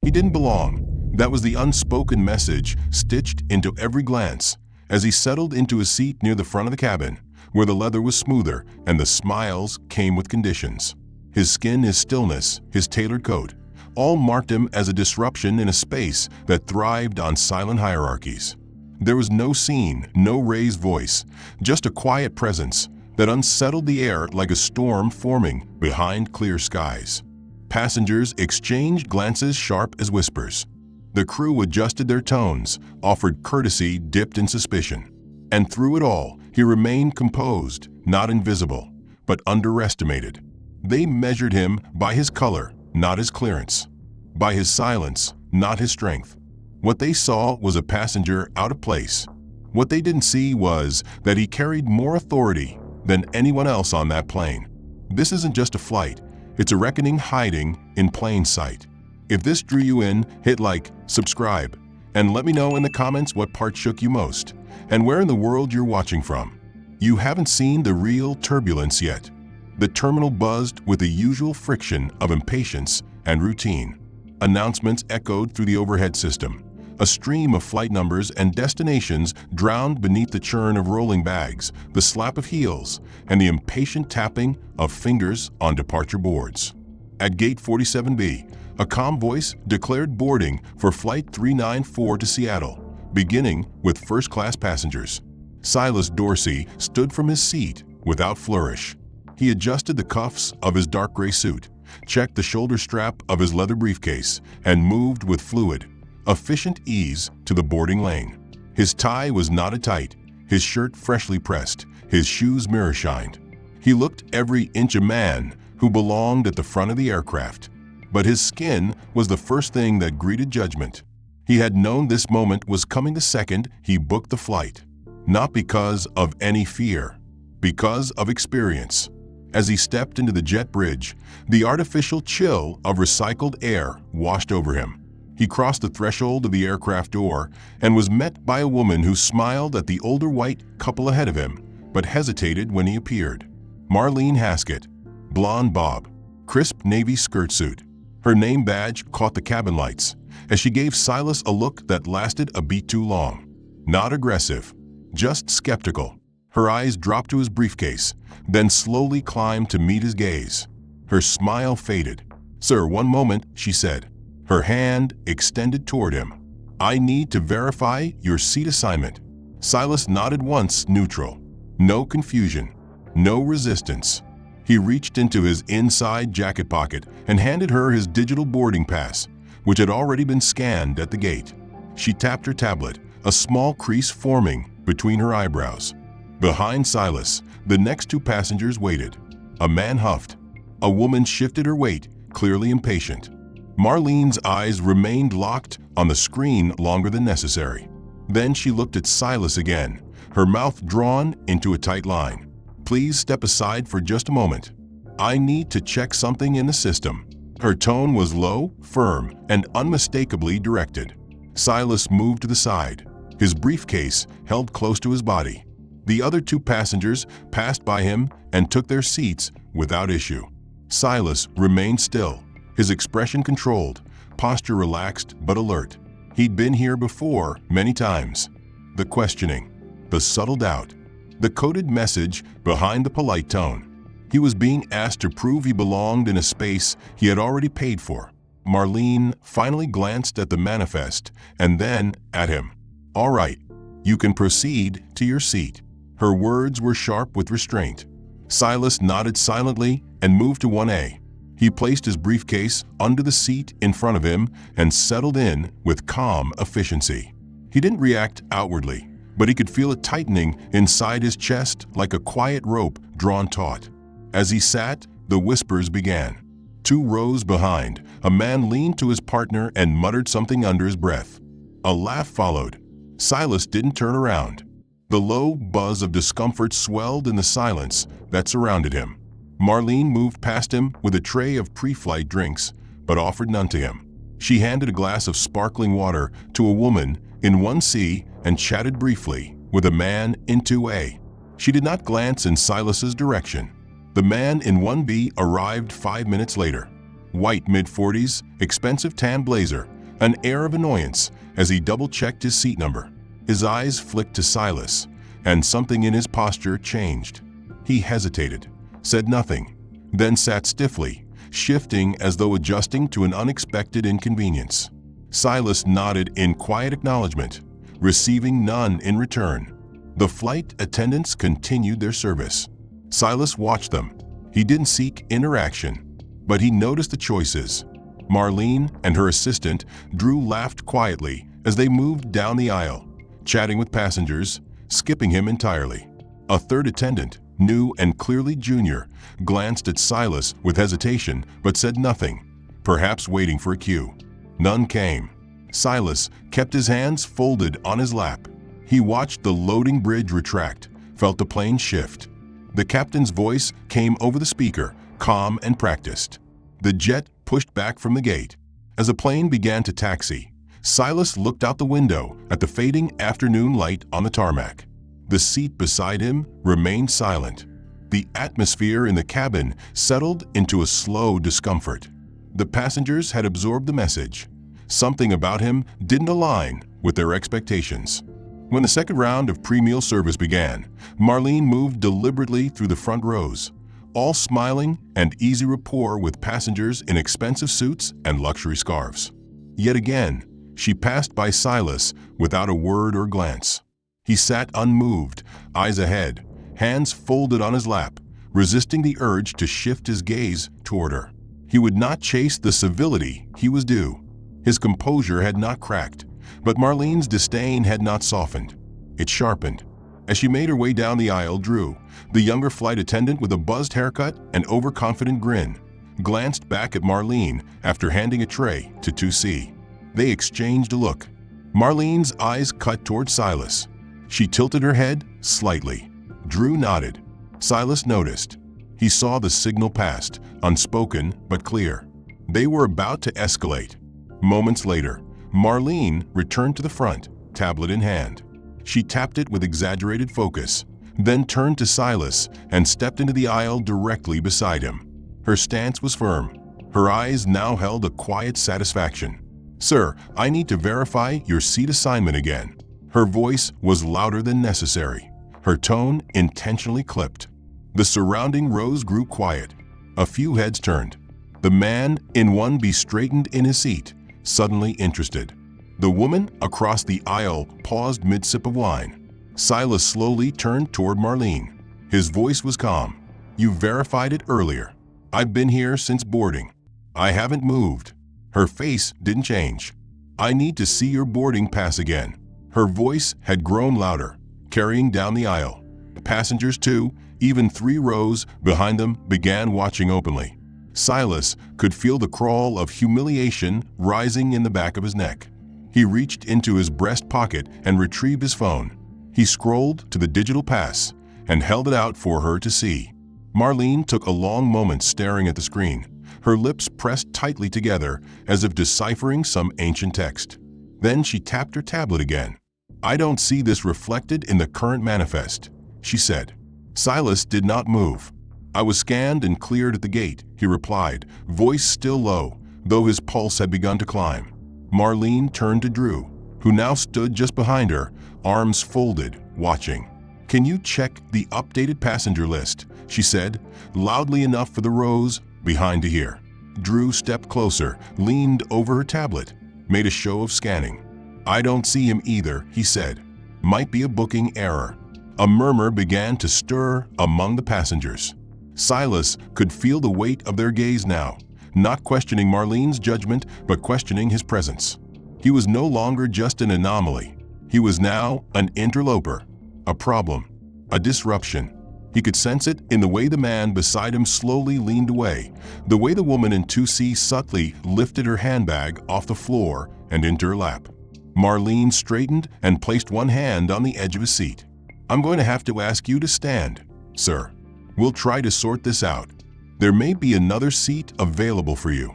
He didn't belong. That was the unspoken message stitched into every glance as he settled into a seat near the front of the cabin, where the leather was smoother and the smiles came with conditions. His skin, his stillness, his tailored coat, all marked him as a disruption in a space that thrived on silent hierarchies. There was no scene, no raised voice, just a quiet presence that unsettled the air like a storm forming behind clear skies. Passengers exchanged glances sharp as whispers. The crew adjusted their tones, offered courtesy dipped in suspicion. And through it all, he remained composed, not invisible, but underestimated. They measured him by his color, not his clearance. By his silence, not his strength. What they saw was a passenger out of place. What they didn't see was that he carried more authority than anyone else on that plane. This isn't just a flight, it's a reckoning hiding in plain sight. If this drew you in, hit like, subscribe, and let me know in the comments what part shook you most, and where in the world you're watching from. You haven't seen the real turbulence yet. The terminal buzzed with the usual friction of impatience and routine. Announcements echoed through the overhead system. A stream of flight numbers and destinations drowned beneath the churn of rolling bags, the slap of heels, and the impatient tapping of fingers on departure boards. At Gate 47B, a calm voice declared boarding for Flight 394 to Seattle, beginning with first-class passengers. Silas Dorsey stood from his seat without flourish. He adjusted the cuffs of his dark gray suit, checked the shoulder strap of his leather briefcase, and moved with fluid, efficient ease to the boarding lane. His tie was knotted tight, his shirt freshly pressed, his shoes mirror-shined. He looked every inch a man who belonged at the front of the aircraft. But his skin was the first thing that greeted judgment. He had known this moment was coming the second he booked the flight. Not because of any fear, because of experience. As he stepped into the jet bridge, the artificial chill of recycled air washed over him. He crossed the threshold of the aircraft door and was met by a woman who smiled at the older white couple ahead of him, but hesitated when he appeared. Marlene Haskett, blonde bob, crisp navy skirt suit. Her name badge caught the cabin lights as she gave Silas a look that lasted a beat too long. Not aggressive, just skeptical. Her eyes dropped to his briefcase, then slowly climbed to meet his gaze. Her smile faded. "Sir, one moment," she said, her hand extended toward him. "I need to verify your seat assignment." Silas nodded once, neutral. No confusion, no resistance. He reached into his inside jacket pocket and handed her his digital boarding pass, which had already been scanned at the gate. She tapped her tablet, a small crease forming between her eyebrows. Behind Silas, the next two passengers waited. A man huffed. A woman shifted her weight, clearly impatient. Marlene's eyes remained locked on the screen longer than necessary. Then she looked at Silas again, her mouth drawn into a tight line. "Please step aside for just a moment. I need to check something in the system." Her tone was low, firm, and unmistakably directed. Silas moved to the side, his briefcase held close to his body. The other two passengers passed by him and took their seats without issue. Silas remained still, his expression controlled, posture relaxed but alert. He'd been here before many times. The questioning, the subtle doubt, the coded message behind the polite tone. He was being asked to prove he belonged in a space he had already paid for. Marlene finally glanced at the manifest and then at him. "All right, you can proceed to your seat." Her words were sharp with restraint. Silas nodded silently and moved to 1A. He placed his briefcase under the seat in front of him and settled in with calm efficiency. He didn't react outwardly, but he could feel it tightening inside his chest like a quiet rope drawn taut. As he sat, the whispers began. 2 rows behind, a man leaned to his partner and muttered something under his breath. A laugh followed. Silas didn't turn around. The low buzz of discomfort swelled in the silence that surrounded him. Marlene moved past him with a tray of pre-flight drinks, but offered none to him. She handed a glass of sparkling water to a woman in 1C and chatted briefly with a man in 2A. She did not glance in Silas's direction. The man in 1B arrived 5 minutes later. White mid-40s, expensive tan blazer, an air of annoyance as he double-checked his seat number. His eyes flicked to Silas, and something in his posture changed. He hesitated, said nothing, then sat stiffly, shifting as though adjusting to an unexpected inconvenience. Silas nodded in quiet acknowledgement, receiving none in return. The flight attendants continued their service. Silas watched them. He didn't seek interaction, but he noticed the choices. Marlene and her assistant, Drew, laughed quietly as they moved down the aisle, chatting with passengers, skipping him entirely. A third attendant, new and clearly junior, glanced at Silas with hesitation but said nothing, perhaps waiting for a cue. None came. Silas kept his hands folded on his lap. He watched the loading bridge retract, felt the plane shift. The captain's voice came over the speaker, calm and practiced. The jet pushed back from the gate. As the plane began to taxi, Silas looked out the window at the fading afternoon light on the tarmac. The seat beside him remained silent. The atmosphere in the cabin settled into a slow discomfort. The passengers had absorbed the message. Something about him didn't align with their expectations. When the second round of pre-meal service began, Marlene moved deliberately through the front rows, all smiling and easy rapport with passengers in expensive suits and luxury scarves. Yet again, she passed by Silas without a word or glance. He sat unmoved, eyes ahead, hands folded on his lap, resisting the urge to shift his gaze toward her. He would not chase the civility he was due. His composure had not cracked, but Marlene's disdain had not softened. It sharpened. As she made her way down the aisle, Drew, the younger flight attendant with a buzzed haircut and overconfident grin, glanced back at Marlene after handing a tray to 2C. They exchanged a look. Marlene's eyes cut toward Silas. She tilted her head slightly. Drew nodded. Silas noticed. He saw the signal passed, unspoken but clear. They were about to escalate. Moments later, Marlene returned to the front, tablet in hand. She tapped it with exaggerated focus, then turned to Silas and stepped into the aisle directly beside him. Her stance was firm. Her eyes now held a quiet satisfaction. "Sir, I need to verify your seat assignment again." Her voice was louder than necessary. Her tone intentionally clipped. The surrounding rows grew quiet. A few heads turned. The man in 1B straightened in his seat, suddenly interested. The woman across the aisle paused mid-sip of wine. Silas slowly turned toward Marlene. His voice was calm. "You verified it earlier. I've been here since boarding. I haven't moved." Her face didn't change. "I need to see your boarding pass again." Her voice had grown louder, carrying down the aisle. Passengers too, even 3 rows behind them, began watching openly. Silas could feel the crawl of humiliation rising in the back of his neck. He reached into his breast pocket and retrieved his phone. He scrolled to the digital pass and held it out for her to see. Marlene took a long moment staring at the screen, her lips pressed tightly together as if deciphering some ancient text. Then she tapped her tablet again. "I don't see this reflected in the current manifest," she said. Silas did not move. "I was scanned and cleared at the gate," he replied, voice still low, though his pulse had begun to climb. Marlene turned to Drew, who now stood just behind her, arms folded, watching. "Can you check the updated passenger list?" she said, loudly enough for the rows behind to hear. Drew stepped closer, leaned over her tablet, made a show of scanning. "I don't see him either," he said. "Might be a booking error." A murmur began to stir among the passengers. Silas could feel the weight of their gaze now, not questioning Marlene's judgment, but questioning his presence. He was no longer just an anomaly. He was now an interloper, a problem, a disruption. He could sense it in the way the man beside him slowly leaned away, the way the woman in 2C subtly lifted her handbag off the floor and into her lap. Marlene straightened and placed one hand on the edge of his seat. "I'm going to have to ask you to stand, sir. We'll try to sort this out. There may be another seat available for you."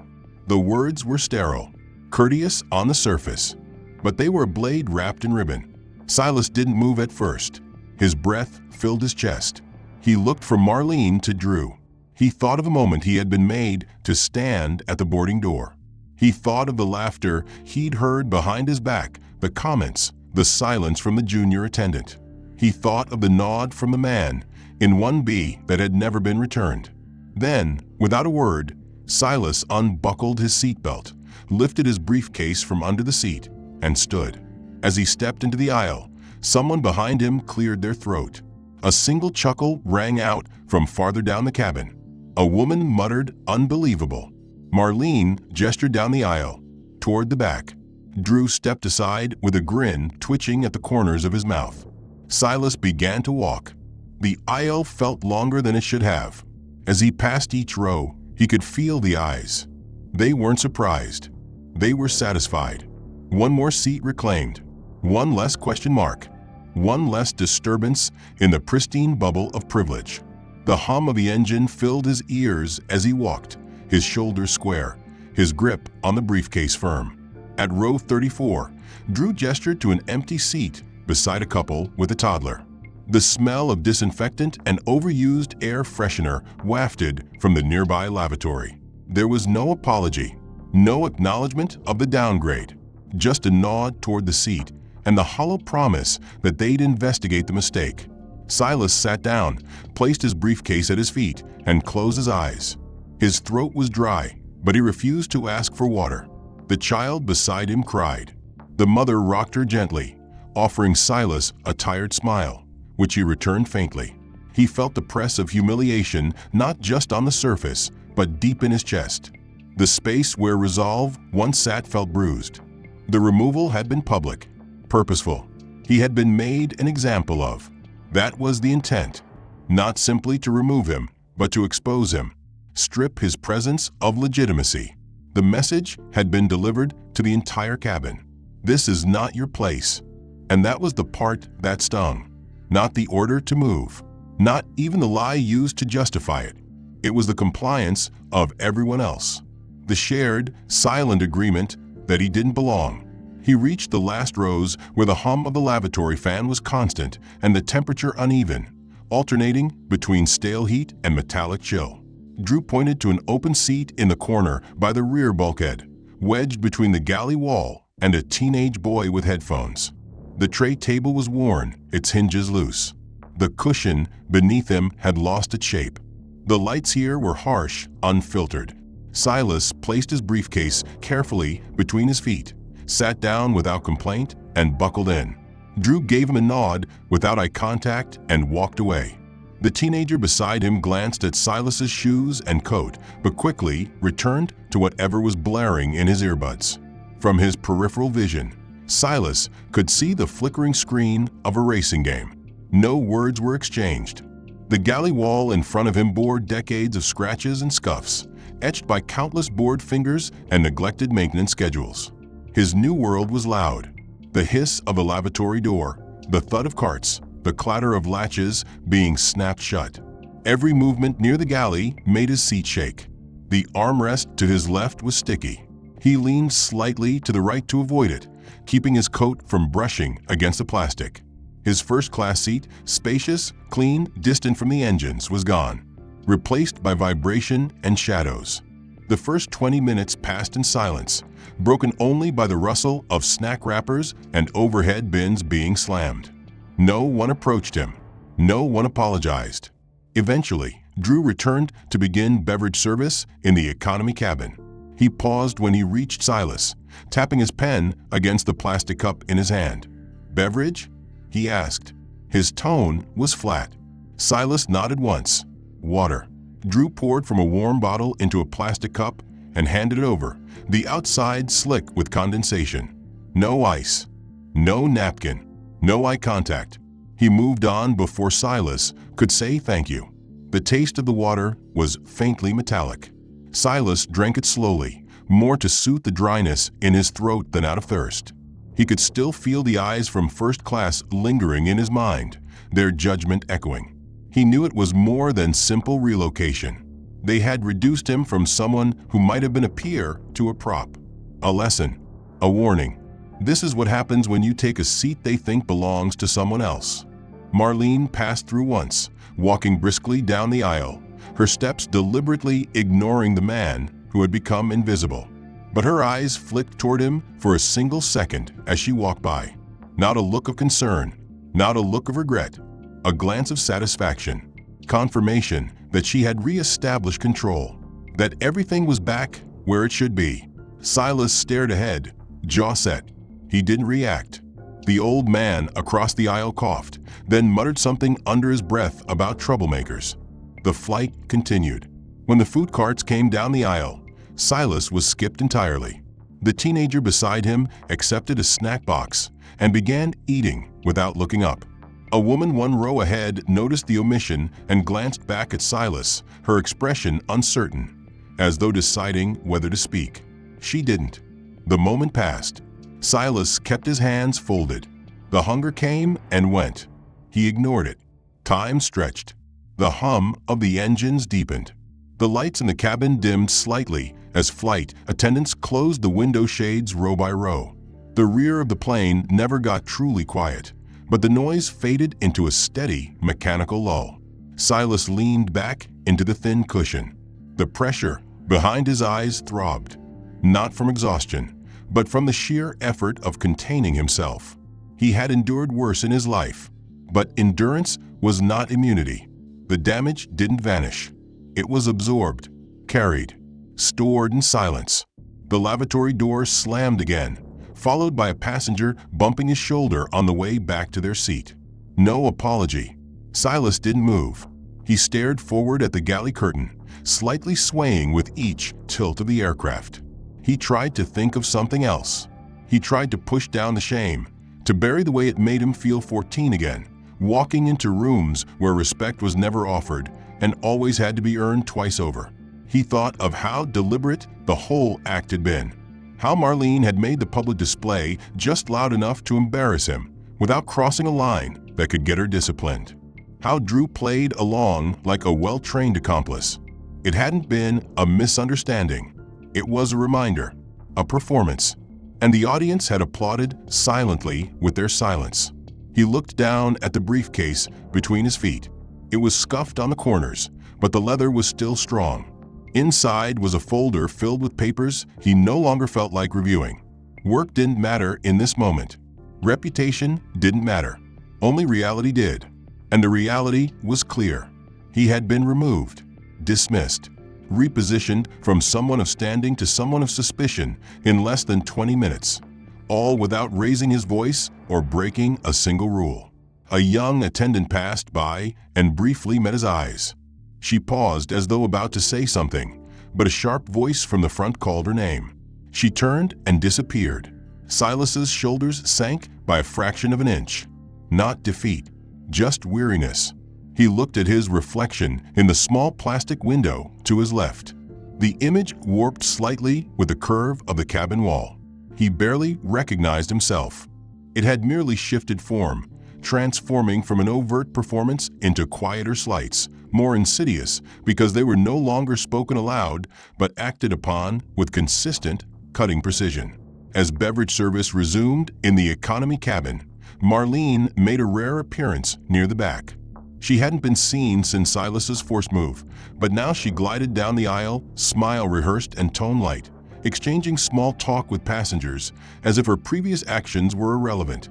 The words were sterile, courteous on the surface, but they were a blade wrapped in ribbon. Silas didn't move at first. His breath filled his chest. He looked from Marlene to Drew. He thought of a moment he had been made to stand at the boarding door. He thought of the laughter he'd heard behind his back, the comments, the silence from the junior attendant. He thought of the nod from the man in 1B that had never been returned. Then, without a word, Silas unbuckled his seatbelt, lifted his briefcase from under the seat, and stood. As he stepped into the aisle, someone behind him cleared their throat. A single chuckle rang out from farther down the cabin. A woman muttered, "Unbelievable." Marlene gestured down the aisle, toward the back. Drew stepped aside with a grin twitching at the corners of his mouth. Silas began to walk. The aisle felt longer than it should have. As he passed each row, he could feel the eyes. They weren't surprised. They were satisfied. One more seat reclaimed. One less question mark. One less disturbance in the pristine bubble of privilege. The hum of the engine filled his ears as he walked, his shoulders square, his grip on the briefcase firm. At row 34, Drew gestured to an empty seat beside a couple with a toddler. The smell of disinfectant and overused air freshener wafted from the nearby lavatory. There was no apology, no acknowledgement of the downgrade, just a nod toward the seat and the hollow promise that they'd investigate the mistake. Silas sat down, placed his briefcase at his feet, and closed his eyes. His throat was dry, but he refused to ask for water. The child beside him cried. The mother rocked her gently, offering Silas a tired smile, which he returned faintly. He felt the press of humiliation not just on the surface, but deep in his chest. The space where resolve once sat felt bruised. The removal had been public, purposeful. He had been made an example of. That was the intent, not simply to remove him, but to expose him, strip his presence of legitimacy. The message had been delivered to the entire cabin. This is not your place. And that was the part that stung. Not the order to move, not even the lie used to justify it. It was the compliance of everyone else. The shared, silent agreement that he didn't belong. He reached the last rows where the hum of the lavatory fan was constant and the temperature uneven, alternating between stale heat and metallic chill. Drew pointed to an open seat in the corner by the rear bulkhead, wedged between the galley wall and a teenage boy with headphones. The tray table was worn, its hinges loose. The cushion beneath him had lost its shape. The lights here were harsh, unfiltered. Silas placed his briefcase carefully between his feet, sat down without complaint, and buckled in. Drew gave him a nod without eye contact and walked away. The teenager beside him glanced at Silas's shoes and coat, but quickly returned to whatever was blaring in his earbuds. From his peripheral vision, Silas could see the flickering screen of a racing game. No words were exchanged. The galley wall in front of him bore decades of scratches and scuffs, etched by countless bored fingers and neglected maintenance schedules. His new world was loud. The hiss of a lavatory door, the thud of carts, the clatter of latches being snapped shut. Every movement near the galley made his seat shake. The armrest to his left was sticky. He leaned slightly to the right to avoid it, keeping his coat from brushing against the plastic. His first-class seat, spacious, clean, distant from the engines, was gone, replaced by vibration and shadows. The first 20 minutes passed in silence, broken only by the rustle of snack wrappers and overhead bins being slammed. No one approached him. No one apologized. Eventually, Drew returned to begin beverage service in the economy cabin. He paused when he reached Silas, tapping his pen against the plastic cup in his hand. "Beverage?" he asked. His tone was flat. Silas nodded once. "Water." Drew poured from a warm bottle into a plastic cup and handed it over, the outside slick with condensation. No ice. No napkin. No eye contact. He moved on before Silas could say thank you. The taste of the water was faintly metallic. Silas drank it slowly, more to suit the dryness in his throat than out of thirst. He could still feel the eyes from first class lingering in his mind, their judgment echoing. He knew it was more than simple relocation. They had reduced him from someone who might have been a peer to a prop. A lesson. A warning. This is what happens when you take a seat they think belongs to someone else. Marlene passed through once, walking briskly down the aisle, her steps deliberately ignoring the man who had become invisible. but her eyes flicked toward him for a single second as she walked by. Not a look of concern, not a look of regret, a glance of satisfaction, confirmation that she had re-established control, that everything was back where it should be. Silas stared ahead, jaw set. He didn't react. The old man across the aisle coughed, then muttered something under his breath about troublemakers. The flight continued. When the food carts came down the aisle, Silas was skipped entirely. The teenager beside him accepted a snack box and began eating without looking up. A woman one row ahead noticed the omission and glanced back at Silas, her expression uncertain, as though deciding whether to speak. She didn't. The moment passed. Silas kept his hands folded. The hunger came and went. He ignored it. Time stretched. The hum of the engines deepened. The lights in the cabin dimmed slightly as flight attendants closed the window shades row by row. The rear of the plane never got truly quiet, but the noise faded into a steady, mechanical lull. Silas leaned back into the thin cushion. The pressure behind his eyes throbbed, not from exhaustion, but from the sheer effort of containing himself. He had endured worse in his life, but endurance was not immunity. The damage didn't vanish. It was absorbed, carried, stored in silence. The lavatory door slammed again, followed by a passenger bumping his shoulder on the way back to their seat. No apology. Silas didn't move. He stared forward at the galley curtain, slightly swaying with each tilt of the aircraft. He tried to think of something else. He tried to push down the shame, to bury the way it made him feel 14 again, walking into rooms where respect was never offered and always had to be earned twice over. He thought of how deliberate the whole act had been, how Marlene had made the public display just loud enough to embarrass him without crossing a line that could get her disciplined, how Drew played along like a well-trained accomplice. It hadn't been a misunderstanding. It was a reminder, a performance, and the audience had applauded silently with their silence. He looked down at the briefcase between his feet. It was scuffed on the corners, but the leather was still strong. Inside was a folder filled with papers he no longer felt like reviewing. Work didn't matter in this moment. Reputation didn't matter. Only reality did. And the reality was clear. He had been removed, dismissed, repositioned from someone of standing to someone of suspicion in less than 20 minutes, all without raising his voice or breaking a single rule. A young attendant passed by and briefly met his eyes. She paused as though about to say something, but a sharp voice from the front called her name. She turned and disappeared. Silas's shoulders sank by a fraction of an inch. Not defeat, just weariness. He looked at his reflection in the small plastic window to his left. The image warped slightly with the curve of the cabin wall. He barely recognized himself. It had merely shifted form, transforming from an overt performance into quieter slights, more insidious because they were no longer spoken aloud but acted upon with consistent, cutting precision. As beverage service resumed in the economy cabin, Marlene made a rare appearance near the back. She hadn't been seen since Silas's forced move, but now she glided down the aisle, smile rehearsed and tone light, exchanging small talk with passengers as if her previous actions were irrelevant,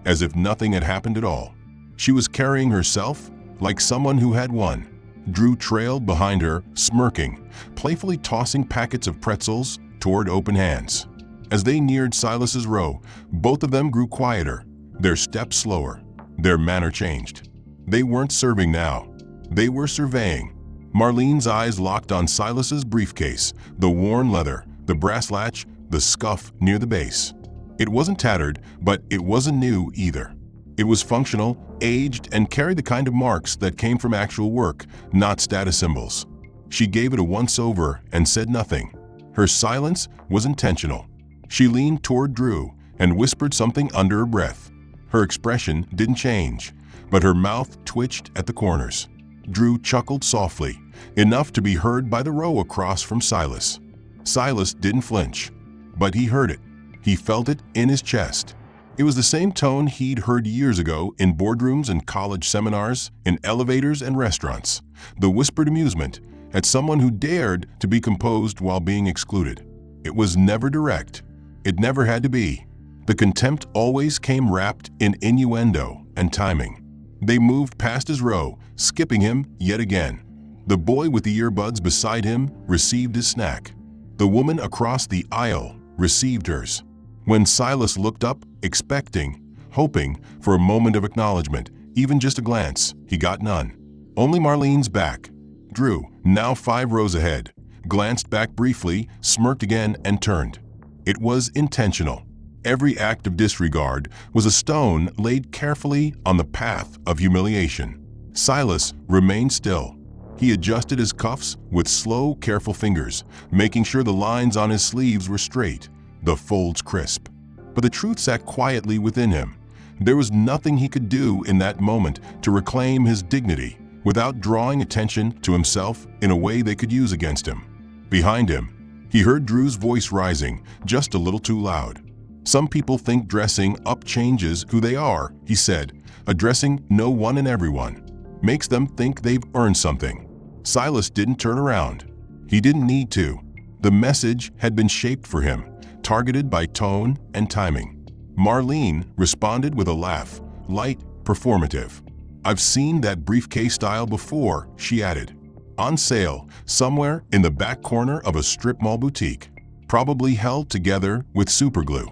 as if nothing had happened at all. She was carrying herself like someone who had won. Drew trailed behind her, smirking, playfully tossing packets of pretzels toward open hands. As they neared Silas's row, both of them grew quieter, their steps slower, their manner changed. They weren't serving now. They were surveying. Marlene's eyes locked on Silas's briefcase, the worn leather, the brass latch, the scuff near the base. It wasn't tattered, but it wasn't new either. It was functional, aged, and carried the kind of marks that came from actual work, not status symbols. She gave it a once-over and said nothing. Her silence was intentional. She leaned toward Drew and whispered something under her breath. Her expression didn't change, but her mouth twitched at the corners. Drew chuckled softly, enough to be heard by the row across from Silas. Silas didn't flinch, but he heard it. He felt it in his chest. It was the same tone he'd heard years ago in boardrooms and college seminars, in elevators and restaurants. The whispered amusement at someone who dared to be composed while being excluded. It was never direct. It never had to be. The contempt always came wrapped in innuendo and timing. They moved past his row, skipping him yet again. The boy with the earbuds beside him received his snack. The woman across the aisle received hers. When Silas looked up, expecting, hoping for a moment of acknowledgement, even just a glance, he got none. Only Marlene's back. Drew, now 5 rows ahead, glanced back briefly, smirked again, and turned. It was intentional. Every act of disregard was a stone laid carefully on the path of humiliation. Silas remained still. He adjusted his cuffs with slow, careful fingers, making sure the lines on his sleeves were straight, the folds crisp. But the truth sat quietly within him. There was nothing he could do in that moment to reclaim his dignity without drawing attention to himself in a way they could use against him. Behind him, he heard Drew's voice rising, just a little too loud. "Some people think dressing up changes who they are," he said, addressing no one and everyone. "Makes them think they've earned something." Silas didn't turn around. He didn't need to. The message had been shaped for him, targeted by tone and timing. Marlene responded with a laugh, light, performative. "I've seen that briefcase style before," she added. "On sale, somewhere in the back corner of a strip mall boutique, probably held together with superglue."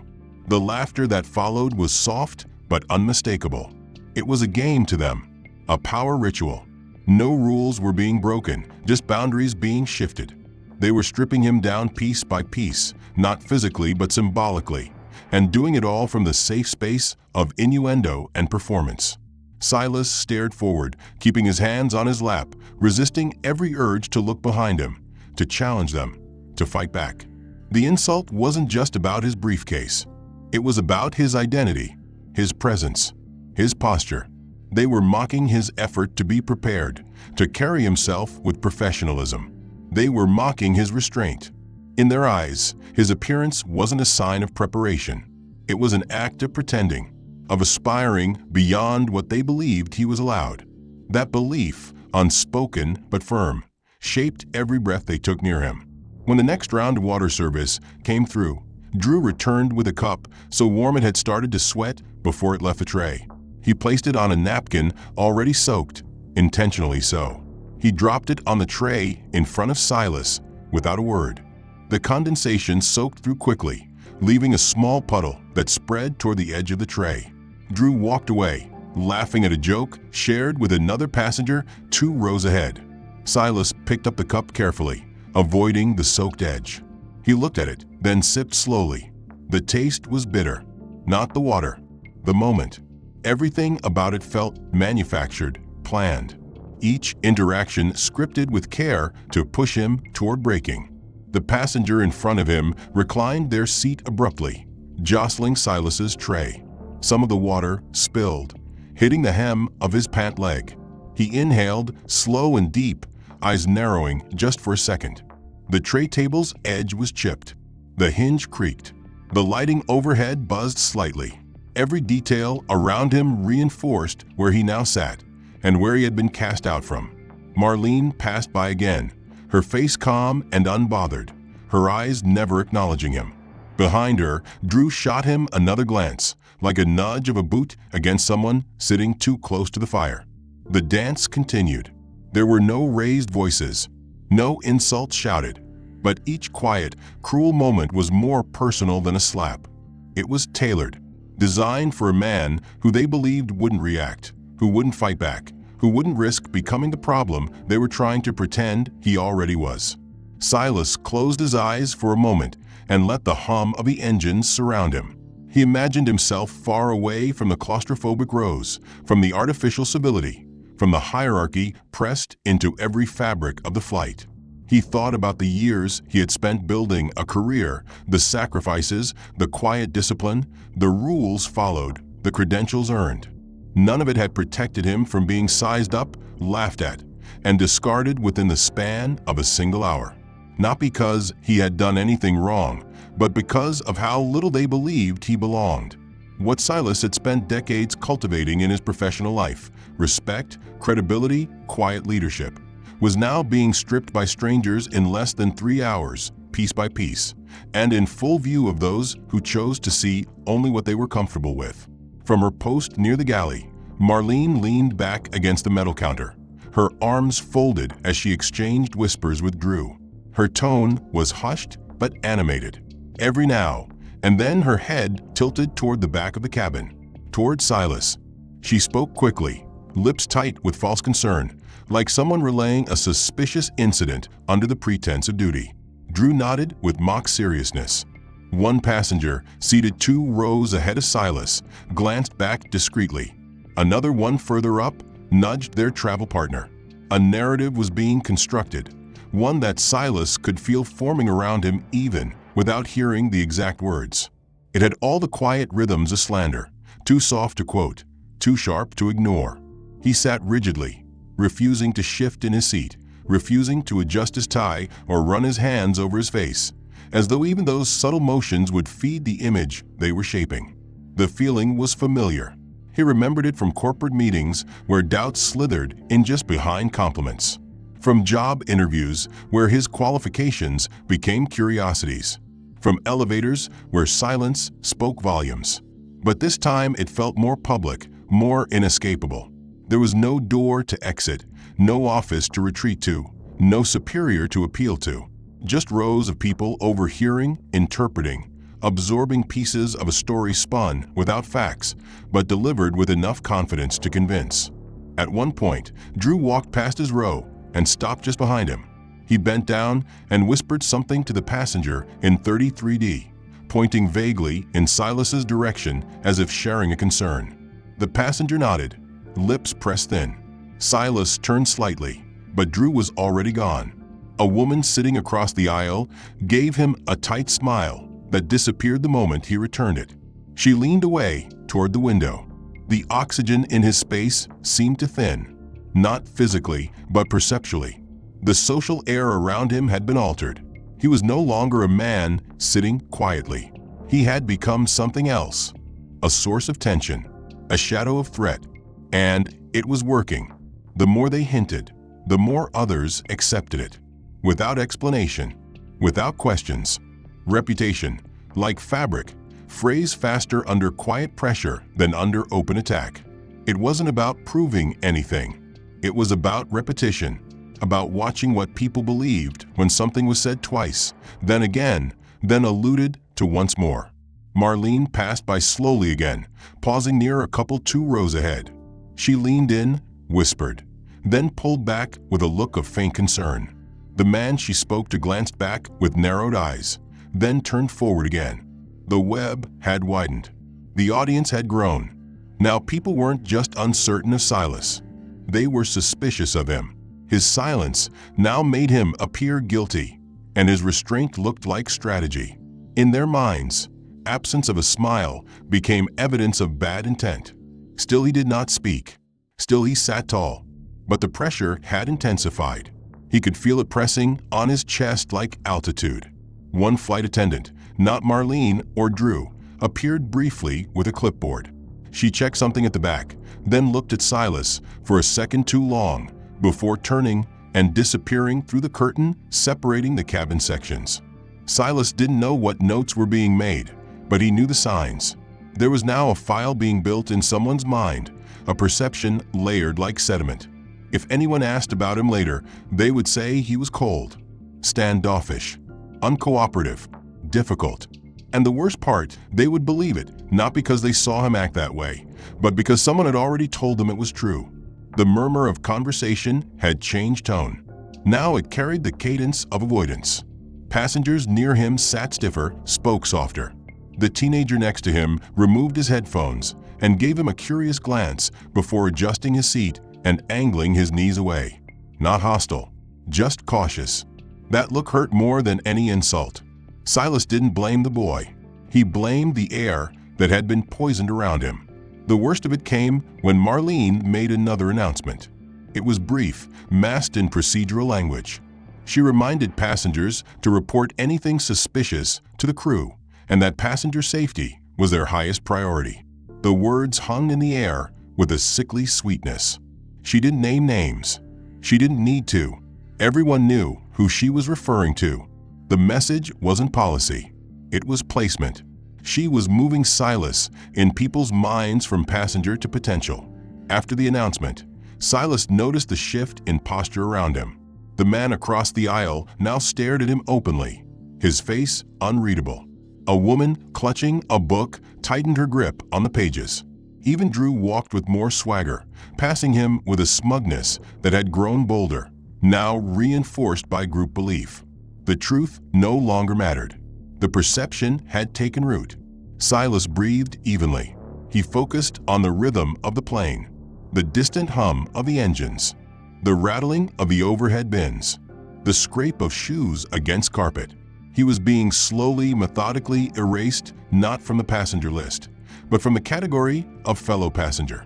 The laughter that followed was soft but unmistakable. It was a game to them, a power ritual. No rules were being broken, just boundaries being shifted. They were stripping him down piece by piece, not physically but symbolically, and doing it all from the safe space of innuendo and performance. Silas stared forward, keeping his hands on his lap, resisting every urge to look behind him, to challenge them, to fight back. The insult wasn't just about his briefcase. It was about his identity, his presence, his posture. They were mocking his effort to be prepared, to carry himself with professionalism. They were mocking his restraint. In their eyes, his appearance wasn't a sign of preparation. It was an act of pretending, of aspiring beyond what they believed he was allowed. That belief, unspoken but firm, shaped every breath they took near him. When the next round of water service came through, Drew returned with a cup so warm it had started to sweat before it left the tray. He placed it on a napkin already soaked, intentionally so. He dropped it on the tray in front of Silas without a word. The condensation soaked through quickly, leaving a small puddle that spread toward the edge of the tray. Drew walked away, laughing at a joke shared with another passenger 2 rows ahead. Silas picked up the cup carefully, avoiding the soaked edge. He looked at it, then sipped slowly. The taste was bitter, not the water, the moment. Everything about it felt manufactured, planned. Each interaction scripted with care to push him toward breaking. The passenger in front of him reclined their seat abruptly, jostling Silas's tray. Some of the water spilled, hitting the hem of his pant leg. He inhaled, slow and deep, eyes narrowing just for a second. The tray table's edge was chipped. The hinge creaked. The lighting overhead buzzed slightly. Every detail around him reinforced where he now sat and where he had been cast out from. Marlene passed by again, her face calm and unbothered, her eyes never acknowledging him. Behind her, Drew shot him another glance, like a nudge of a boot against someone sitting too close to the fire. The dance continued. There were no raised voices, no insults shouted, but each quiet, cruel moment was more personal than a slap. It was tailored, designed for a man who they believed wouldn't react, who wouldn't fight back, who wouldn't risk becoming the problem they were trying to pretend he already was. Silas closed his eyes for a moment and let the hum of the engines surround him. He imagined himself far away from the claustrophobic rows, from the artificial civility, from the hierarchy pressed into every fabric of the flight. He thought about the years he had spent building a career, the sacrifices, the quiet discipline, the rules followed, the credentials earned. None of it had protected him from being sized up, laughed at, and discarded within the span of a single hour. Not because he had done anything wrong, but because of how little they believed he belonged. What Silas had spent decades cultivating in his professional life, respect, credibility, quiet leadership, was now being stripped by strangers in less than 3 hours, piece by piece, and in full view of those who chose to see only what they were comfortable with. From her post near the galley, Marlene leaned back against the metal counter, her arms folded as she exchanged whispers with Drew. Her tone was hushed but animated. Every now and then her head tilted toward the back of the cabin, toward Silas. She spoke quickly, lips tight with false concern, like someone relaying a suspicious incident under the pretense of duty. Drew nodded with mock seriousness. One passenger, seated 2 rows ahead of Silas, glanced back discreetly. Another one further up nudged their travel partner. A narrative was being constructed, one that Silas could feel forming around him even without hearing the exact words. It had all the quiet rhythms of slander, too soft to quote, too sharp to ignore. He sat rigidly, refusing to shift in his seat, refusing to adjust his tie or run his hands over his face, as though even those subtle motions would feed the image they were shaping. The feeling was familiar. He remembered it from corporate meetings where doubts slithered in just behind compliments, from job interviews where his qualifications became curiosities, from elevators where silence spoke volumes. But this time it felt more public, more inescapable. There was no door to exit, no office to retreat to, no superior to appeal to. Just rows of people overhearing, interpreting, absorbing pieces of a story spun without facts, but delivered with enough confidence to convince. At one point, Drew walked past his row and stopped just behind him. He bent down and whispered something to the passenger in 33D, pointing vaguely in Silas's direction as if sharing a concern. The passenger nodded, lips pressed thin. Silas turned slightly, but Drew was already gone. A woman sitting across the aisle gave him a tight smile that disappeared the moment he returned it. She leaned away toward the window. The oxygen in his space seemed to thin, not physically, but perceptually. The social air around him had been altered. He was no longer a man sitting quietly. He had become something else, a source of tension, a shadow of threat, and it was working. The more they hinted, the more others accepted it. Without explanation, without questions. Reputation, like fabric, frays faster under quiet pressure than under open attack. It wasn't about proving anything. It was about repetition, about watching what people believed when something was said twice, then again, then alluded to once more. Marlene passed by slowly again, pausing near a couple 2 rows ahead. She leaned in, whispered, then pulled back with a look of faint concern. The man she spoke to glanced back with narrowed eyes, then turned forward again. The web had widened. The audience had grown. Now people weren't just uncertain of Silas. They were suspicious of him. His silence now made him appear guilty, and his restraint looked like strategy. In their minds, absence of a smile became evidence of bad intent. Still he did not speak. Still he sat tall. But the pressure had intensified. He could feel it pressing on his chest like altitude. One flight attendant, not Marlene or Drew, appeared briefly with a clipboard. She checked something at the back, then looked at Silas for a second too long before turning and disappearing through the curtain separating the cabin sections. Silas didn't know what notes were being made, but he knew the signs. There was now a file being built in someone's mind, a perception layered like sediment. If anyone asked about him later, they would say he was cold, standoffish, uncooperative, difficult. And the worst part, they would believe it, not because they saw him act that way, but because someone had already told them it was true. The murmur of conversation had changed tone. Now it carried the cadence of avoidance. Passengers near him sat stiffer, spoke softer. The teenager next to him removed his headphones and gave him a curious glance before adjusting his seat and angling his knees away. Not hostile, just cautious. That look hurt more than any insult. Silas didn't blame the boy. He blamed the air that had been poisoned around him. The worst of it came when Marlene made another announcement. It was brief, masked in procedural language. She reminded passengers to report anything suspicious to the crew, and that passenger safety was their highest priority. The words hung in the air with a sickly sweetness. She didn't name names. She didn't need to. Everyone knew who she was referring to. The message wasn't policy. It was placement. She was moving Silas in people's minds from passenger to potential. After the announcement, Silas noticed the shift in posture around him. The man across the aisle now stared at him openly, his face unreadable. A woman clutching a book tightened her grip on the pages. Even Drew walked with more swagger, passing him with a smugness that had grown bolder, now reinforced by group belief. The truth no longer mattered. The perception had taken root. Silas breathed evenly. He focused on the rhythm of the plane, the distant hum of the engines, the rattling of the overhead bins, the scrape of shoes against carpet. He was being slowly, methodically erased, not from the passenger list, but from the category of fellow passenger.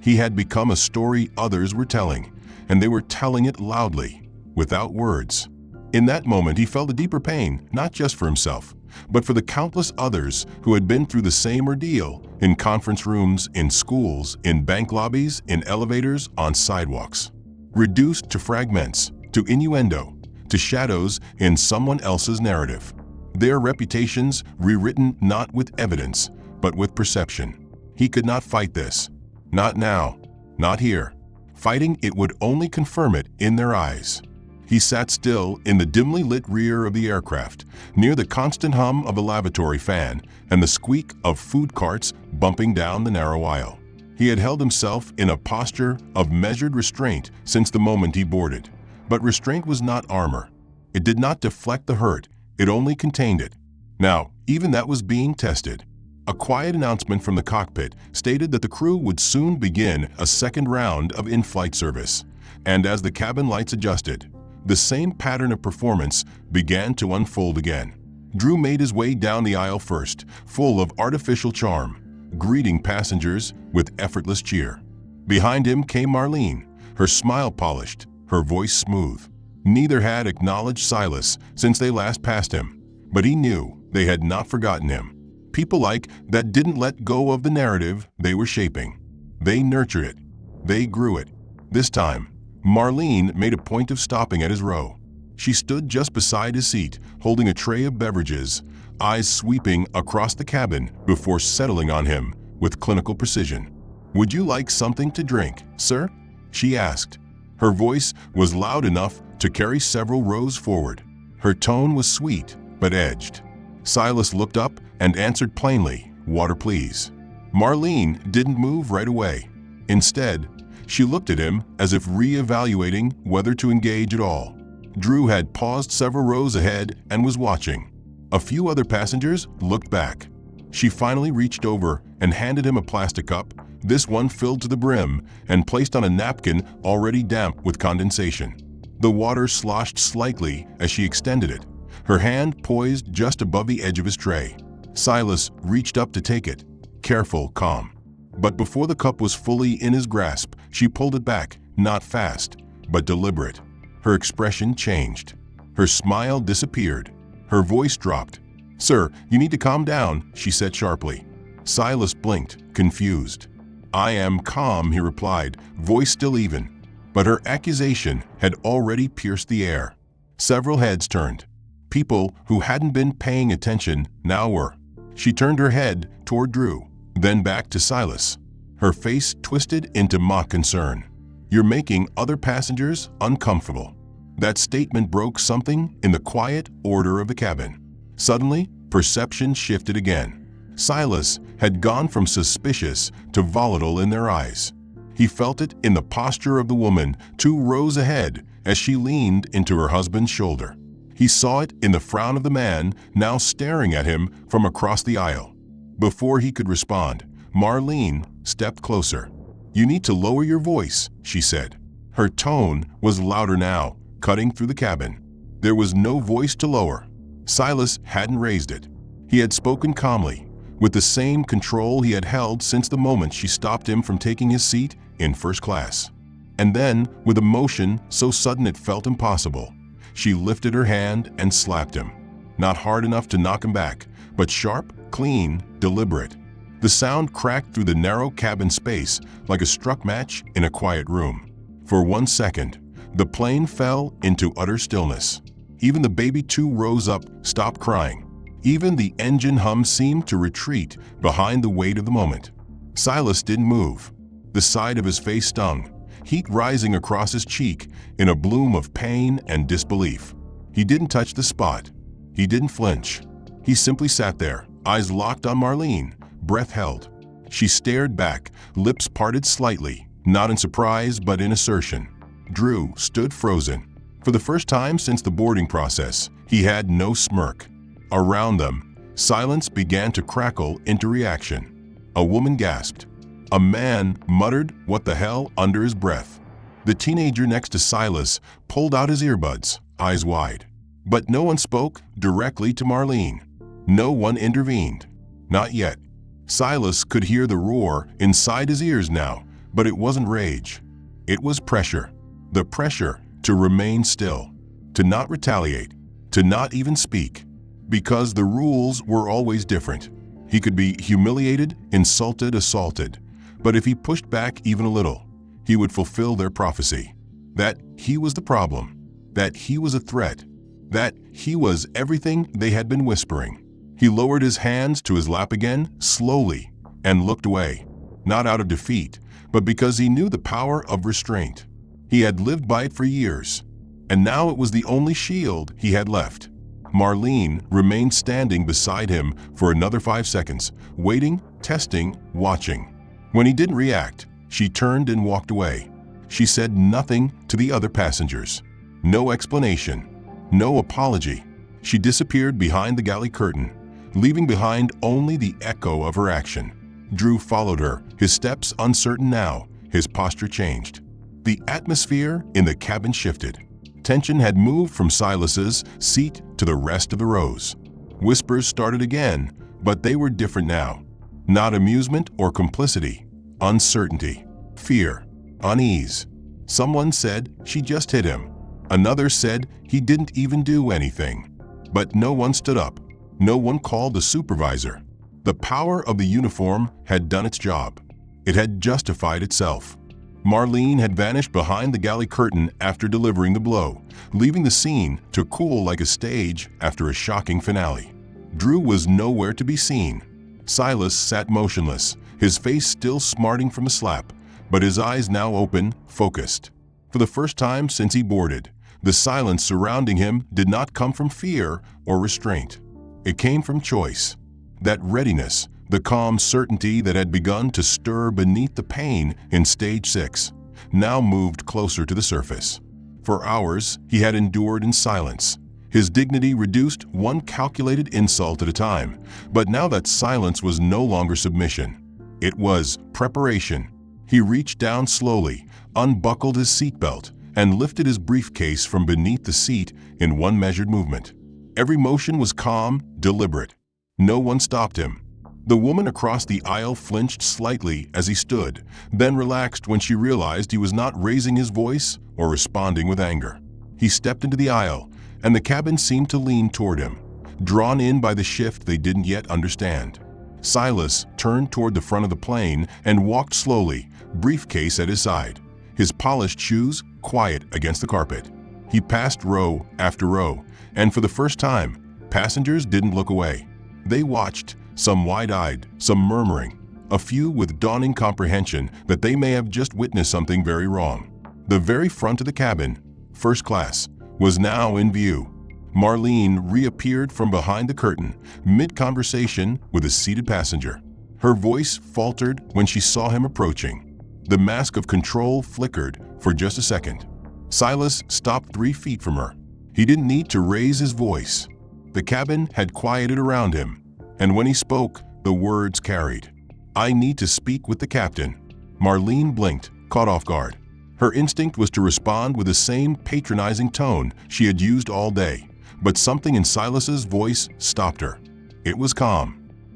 He had become a story others were telling, and they were telling it loudly, without words. In that moment, he felt a deeper pain, not just for himself, but for the countless others who had been through the same ordeal in conference rooms, in schools, in bank lobbies, in elevators, on sidewalks. Reduced to fragments, to innuendo, to shadows in someone else's narrative. Their reputations rewritten not with evidence, but with perception. He could not fight this. Not now. Not here. Fighting it would only confirm it in their eyes. He sat still in the dimly lit rear of the aircraft, near the constant hum of a lavatory fan and the squeak of food carts bumping down the narrow aisle. He had held himself in a posture of measured restraint since the moment he boarded. But restraint was not armor. It did not deflect the hurt, it only contained it. Now, even that was being tested. A quiet announcement from the cockpit stated that the crew would soon begin a second round of in-flight service. And as the cabin lights adjusted, the same pattern of performance began to unfold again. Drew made his way down the aisle first, full of artificial charm, greeting passengers with effortless cheer. Behind him came Marlene, her smile polished, her voice smooth. Neither had acknowledged Silas since they last passed him, but he knew they had not forgotten him. People like that didn't let go of the narrative they were shaping. They nurtured it. They grew it. This time, Marlene made a point of stopping at his row. She stood just beside his seat, holding a tray of beverages, eyes sweeping across the cabin before settling on him with clinical precision. "Would you like something to drink, sir?" she asked. Her voice was loud enough to carry several rows forward. Her tone was sweet, but edged. Silas looked up and answered plainly, "Water, please." Marlene didn't move right away. Instead, she looked at him as if re-evaluating whether to engage at all. Drew had paused several rows ahead and was watching. A few other passengers looked back. She finally reached over and handed him a plastic cup, this one filled to the brim and placed on a napkin already damp with condensation. The water sloshed slightly as she extended it, her hand poised just above the edge of his tray. Silas reached up to take it, careful, calm. But before the cup was fully in his grasp, she pulled it back, not fast, but deliberate. Her expression changed. Her smile disappeared. Her voice dropped. "Sir, you need to calm down," she said sharply. Silas blinked, confused. "I am calm," he replied, voice still even. But her accusation had already pierced the air. Several heads turned. People who hadn't been paying attention now were. She turned her head toward Drew, then back to Silas. Her face twisted into mock concern. "You're making other passengers uncomfortable." That statement broke something in the quiet order of the cabin. Suddenly, perception shifted again. Silas had gone from suspicious to volatile in their eyes. He felt it in the posture of the woman 2 rows ahead as she leaned into her husband's shoulder. He saw it in the frown of the man now staring at him from across the aisle. Before he could respond, Marlene stepped closer. "You need to lower your voice," she said. Her tone was louder now, cutting through the cabin. There was no voice to lower. Silas hadn't raised it. He had spoken calmly, with the same control he had held since the moment she stopped him from taking his seat in first class. And then, with a motion so sudden it felt impossible, she lifted her hand and slapped him. Not hard enough to knock him back, but sharp, clean, deliberate. The sound cracked through the narrow cabin space like a struck match in a quiet room. For 1 second, the plane fell into utter stillness. Even the baby too rose up, stopped crying. Even the engine hum seemed to retreat behind the weight of the moment. Silas didn't move. The side of his face stung, heat rising across his cheek in a bloom of pain and disbelief. He didn't touch the spot. He didn't flinch. He simply sat there, eyes locked on Marlene, breath held. She stared back, lips parted slightly, not in surprise but in assertion. Drew stood frozen. For the first time since the boarding process, he had no smirk. Around them, silence began to crackle into reaction. A woman gasped. A man muttered "what the hell" under his breath. The teenager next to Silas pulled out his earbuds, eyes wide. But no one spoke directly to Marlene. No one intervened. Not yet. Silas could hear the roar inside his ears now, but it wasn't rage. It was pressure. The pressure to remain still, to not retaliate, to not even speak. Because the rules were always different. He could be humiliated, insulted, assaulted. But if he pushed back even a little, he would fulfill their prophecy. That he was the problem. That he was a threat. That he was everything they had been whispering. He lowered his hands to his lap again, slowly, and looked away. Not out of defeat, but because he knew the power of restraint. He had lived by it for years, and now it was the only shield he had left. Marlene remained standing beside him for another 5 seconds, waiting, testing, watching. When he didn't react, she turned and walked away. She said nothing to the other passengers. No explanation. No apology. She disappeared behind the galley curtain, leaving behind only the echo of her action. Drew followed her, his steps uncertain now, his posture changed. The atmosphere in the cabin shifted. Tension had moved from Silas's seat to the rest of the rows. Whispers started again, but they were different now. Not amusement or complicity, uncertainty, fear, unease. Someone said she just hit him. Another said he didn't even do anything. But no one stood up. No one called the supervisor. The power of the uniform had done its job. It had justified itself. Marlene had vanished behind the galley curtain after delivering the blow, leaving the scene to cool like a stage after a shocking finale. Drew was nowhere to be seen. Silas sat motionless, his face still smarting from the slap, but his eyes now open, focused. For the first time since he boarded, the silence surrounding him did not come from fear or restraint. It came from choice. That readiness, the calm certainty that had begun to stir beneath the pain in Stage 6, now moved closer to the surface. For hours, he had endured in silence, his dignity reduced one calculated insult at a time. But now that silence was no longer submission. It was preparation. He reached down slowly, unbuckled his seatbelt, and lifted his briefcase from beneath the seat in one measured movement. Every motion was calm, deliberate. No one stopped him. The woman across the aisle flinched slightly as he stood, then relaxed when she realized he was not raising his voice or responding with anger. He stepped into the aisle, and the cabin seemed to lean toward him, drawn in by the shift they didn't yet understand. Silas turned toward the front of the plane and walked slowly, briefcase at his side, his polished shoes quiet against the carpet. He passed row after row, and for the first time, passengers didn't look away. They watched, some wide-eyed, some murmuring, a few with dawning comprehension that they may have just witnessed something very wrong. The very front of the cabin, first class, was now in view. Marlene reappeared from behind the curtain, mid-conversation with a seated passenger. Her voice faltered when she saw him approaching. The mask of control flickered for just a second. Silas stopped 3 feet from her. He didn't need to raise his voice. The cabin had quieted around him, and when he spoke, the words carried. "I need to speak with the captain." Marlene blinked, caught off guard. Her instinct was to respond with the same patronizing tone she had used all day, but something in Silas's voice stopped her. It was calm,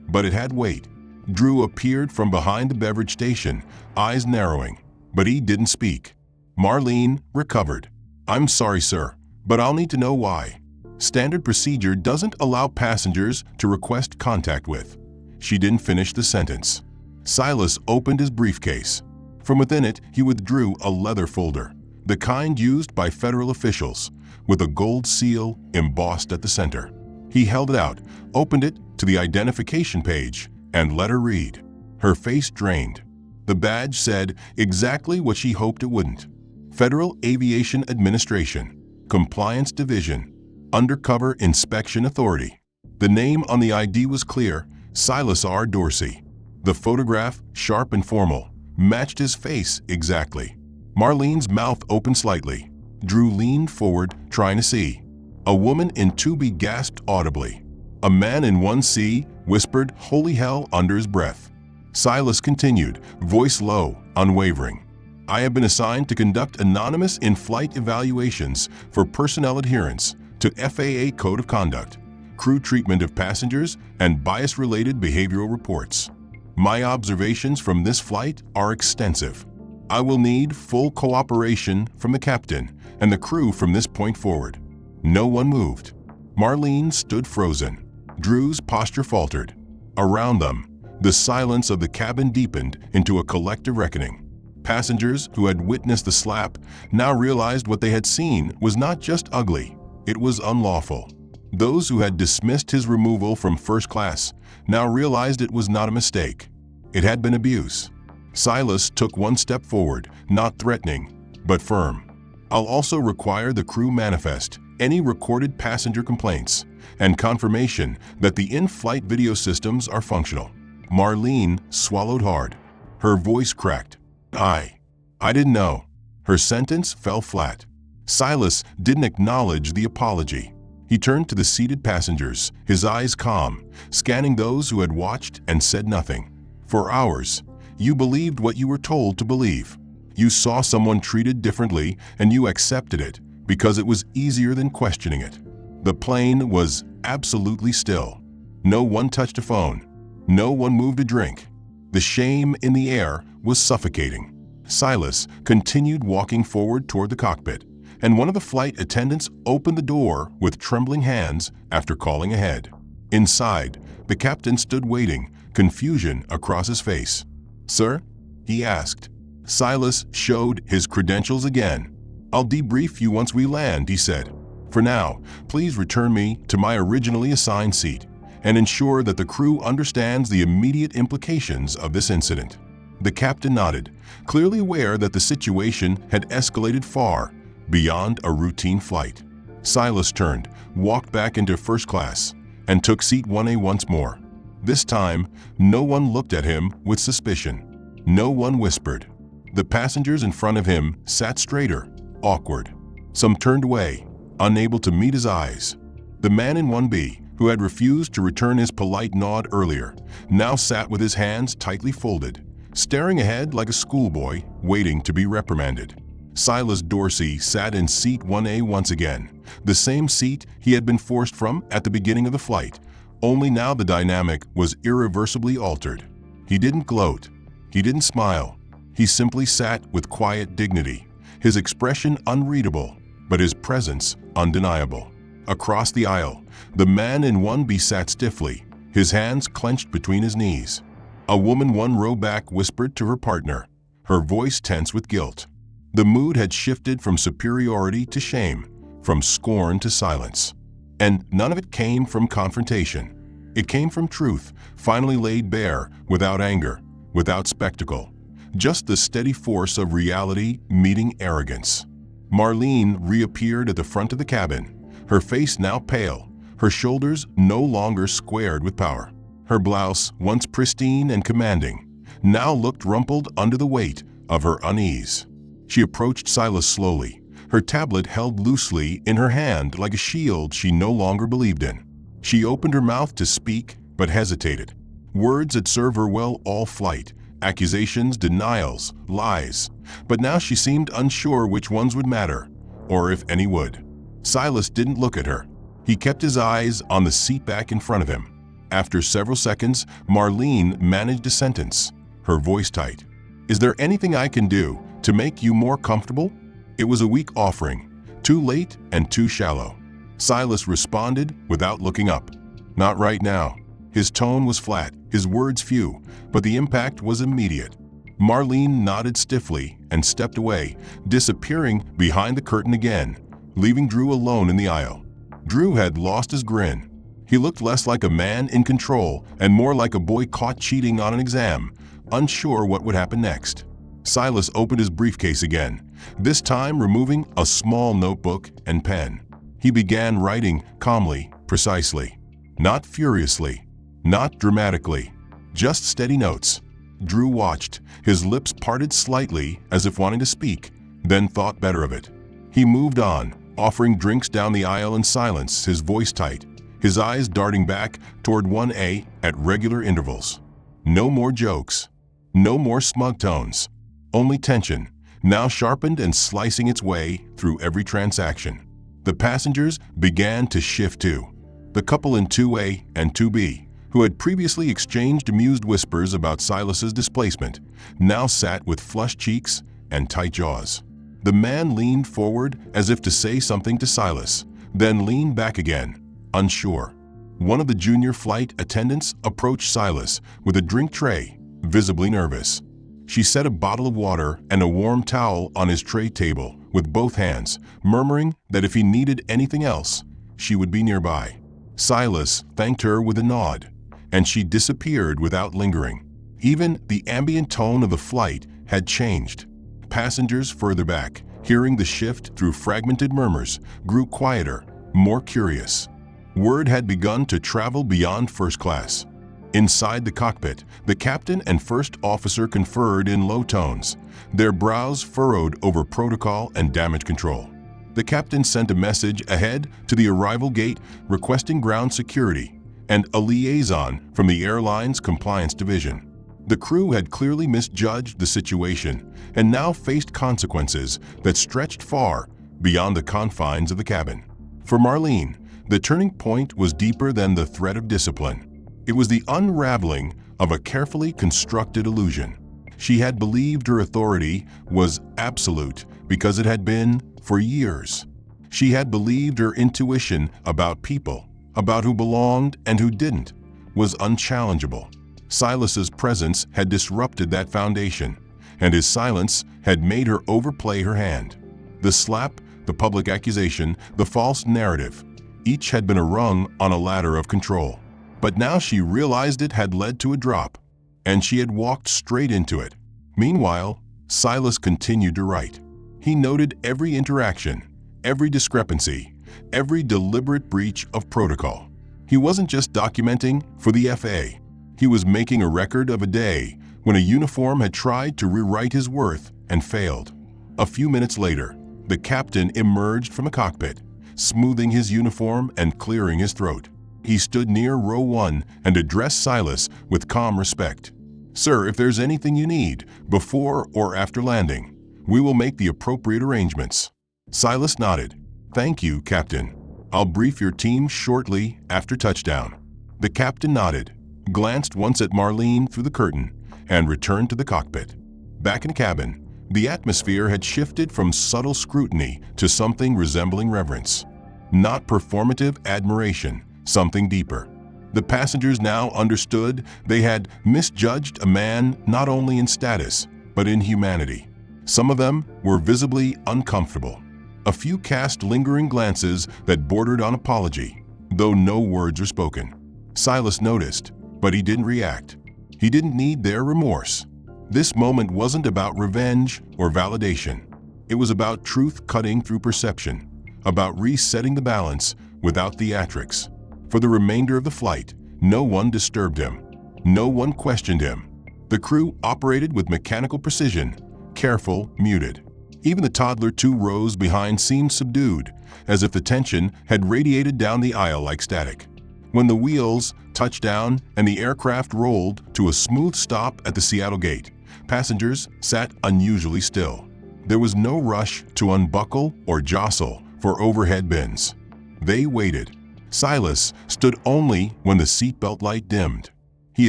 but it had weight. Drew appeared from behind the beverage station, eyes narrowing, but he didn't speak. Marlene recovered. "I'm sorry, sir, but I'll need to know why. Standard procedure doesn't allow passengers to request contact with." She didn't finish the sentence. Silas opened his briefcase. From within it, he withdrew a leather folder, the kind used by federal officials, with a gold seal embossed at the center. He held it out, opened it to the identification page, and let her read. Her face drained. The badge said exactly what she hoped it wouldn't. Federal Aviation Administration, Compliance Division, Undercover Inspection Authority. The name on the ID was clear, Silas R. Dorsey. The photograph, sharp and formal, matched his face exactly. Marlene's mouth opened slightly. Drew leaned forward, trying to see. A woman in 2B gasped audibly. A man in 1C whispered "Holy hell" under his breath. Silas continued, voice low, unwavering. I have been assigned to conduct anonymous in-flight evaluations for personnel adherence to FAA Code of Conduct, crew treatment of passengers, and bias-related behavioral reports. My observations from this flight are extensive. I will need full cooperation from the captain and the crew from this point forward. No one moved. Marlene stood frozen. Drew's posture faltered. Around them, the silence of the cabin deepened into a collective reckoning. Passengers who had witnessed the slap now realized what they had seen was not just ugly, it was unlawful. Those who had dismissed his removal from first class now realized it was not a mistake. It had been abuse. Silas took one step forward, not threatening, but firm. I'll also require the crew manifest any recorded passenger complaints and confirmation that the in-flight video systems are functional. Marlene swallowed hard. Her voice cracked. I didn't know. Her sentence fell flat. Silas didn't acknowledge the apology. He turned to the seated passengers, his eyes calm, scanning those who had watched and said nothing. For hours, you believed what you were told to believe. You saw someone treated differently and you accepted it because it was easier than questioning it. The plane was absolutely still. No one touched a phone. No one moved a drink. The shame in the air was suffocating. Silas continued walking forward toward the cockpit, and one of the flight attendants opened the door with trembling hands after calling ahead. Inside, the captain stood waiting, confusion across his face. "Sir?" he asked. Silas showed his credentials again. "I'll debrief you once we land," he said. "For now, please return me to my originally assigned seat and ensure that the crew understands the immediate implications of this incident." The captain nodded, clearly aware that the situation had escalated far beyond a routine flight. Silas turned, walked back into first class, and took seat 1A once more. This time, no one looked at him with suspicion. No one whispered. The passengers in front of him sat straighter, awkward. Some turned away, unable to meet his eyes. The man in 1B, who had refused to return his polite nod earlier, now sat with his hands tightly folded, staring ahead like a schoolboy waiting to be reprimanded. Silas Dorsey sat in seat 1A once again, the same seat he had been forced from at the beginning of the flight, only now the dynamic was irreversibly altered. He didn't gloat. He didn't smile. He simply sat with quiet dignity, his expression unreadable, but his presence undeniable. Across the aisle, the man in 1B sat stiffly, his hands clenched between his knees. A woman one row back whispered to her partner, her voice tense with guilt. The mood had shifted from superiority to shame, from scorn to silence. And none of it came from confrontation. It came from truth, finally laid bare, without anger, without spectacle. Just the steady force of reality meeting arrogance. Marlene reappeared at the front of the cabin, her face now pale, her shoulders no longer squared with power. Her blouse, once pristine and commanding, now looked rumpled under the weight of her unease. She approached Silas slowly, her tablet held loosely in her hand like a shield she no longer believed in. She opened her mouth to speak, but hesitated. Words had served her well all flight, accusations, denials, lies. But now she seemed unsure which ones would matter, or if any would. Silas didn't look at her. He kept his eyes on the seat back in front of him. After several seconds, Marlene managed a sentence, her voice tight. "Is there anything I can do to make you more comfortable?" It was a weak offering, too late and too shallow. Silas responded without looking up. "Not right now." His tone was flat, his words few, but the impact was immediate. Marlene nodded stiffly and stepped away, disappearing behind the curtain again, leaving Drew alone in the aisle. Drew had lost his grin. He looked less like a man in control and more like a boy caught cheating on an exam, unsure what would happen next. Silas opened his briefcase again, this time removing a small notebook and pen. He began writing calmly, precisely. Not furiously, not dramatically, just steady notes. Drew watched, his lips parted slightly as if wanting to speak, then thought better of it. He moved on, offering drinks down the aisle in silence, his voice tight, his eyes darting back toward 1A at regular intervals. No more jokes, no more smug tones, only tension, now sharpened and slicing its way through every transaction. The passengers began to shift too. The couple in 2A and 2B, who had previously exchanged amused whispers about Silas's displacement, now sat with flushed cheeks and tight jaws. The man leaned forward as if to say something to Silas, then leaned back again, unsure. One of the junior flight attendants approached Silas with a drink tray, visibly nervous. She set a bottle of water and a warm towel on his tray table with both hands, murmuring that if he needed anything else, she would be nearby. Silas thanked her with a nod, and she disappeared without lingering. Even the ambient tone of the flight had changed. Passengers further back, hearing the shift through fragmented murmurs, grew quieter, more curious. Word had begun to travel beyond first class. Inside the cockpit, the captain and first officer conferred in low tones, their brows furrowed over protocol and damage control. The captain sent a message ahead to the arrival gate requesting ground security and a liaison from the airline's compliance division. The crew had clearly misjudged the situation and now faced consequences that stretched far beyond the confines of the cabin. For Marlene, the turning point was deeper than the threat of discipline. It was the unraveling of a carefully constructed illusion. She had believed her authority was absolute because it had been for years. She had believed her intuition about people, about who belonged and who didn't, was unchallengeable. Silas's presence had disrupted that foundation, and his silence had made her overplay her hand. The slap, the public accusation, the false narrative, each had been a rung on a ladder of control. But now she realized it had led to a drop, and she had walked straight into it. Meanwhile, Silas continued to write. He noted every interaction, every discrepancy, every deliberate breach of protocol. He wasn't just documenting for the FAA. He was making a record of a day when a uniform had tried to rewrite his worth and failed. A few minutes later, the captain emerged from the cockpit, smoothing his uniform and clearing his throat. He stood near row 1 and addressed Silas with calm respect. "Sir, if there's anything you need, before or after landing, we will make the appropriate arrangements." Silas nodded. "Thank you, Captain. I'll brief your team shortly after touchdown." The captain nodded, glanced once at Marlene through the curtain, and returned to the cockpit. Back in the cabin, the atmosphere had shifted from subtle scrutiny to something resembling reverence. Not performative admiration, something deeper. The passengers now understood they had misjudged a man not only in status, but in humanity. Some of them were visibly uncomfortable. A few cast lingering glances that bordered on apology, though no words were spoken. Silas noticed, but he didn't react. He didn't need their remorse. This moment wasn't about revenge or validation. It was about truth cutting through perception, about resetting the balance without theatrics. For the remainder of the flight, no one disturbed him. No one questioned him. The crew operated with mechanical precision, careful, muted. Even the toddler 2 rows behind seemed subdued, as if the tension had radiated down the aisle like static. When the wheels touched down and the aircraft rolled to a smooth stop at the Seattle gate, passengers sat unusually still. There was no rush to unbuckle or jostle for overhead bins. They waited. Silas stood only when the seatbelt light dimmed. He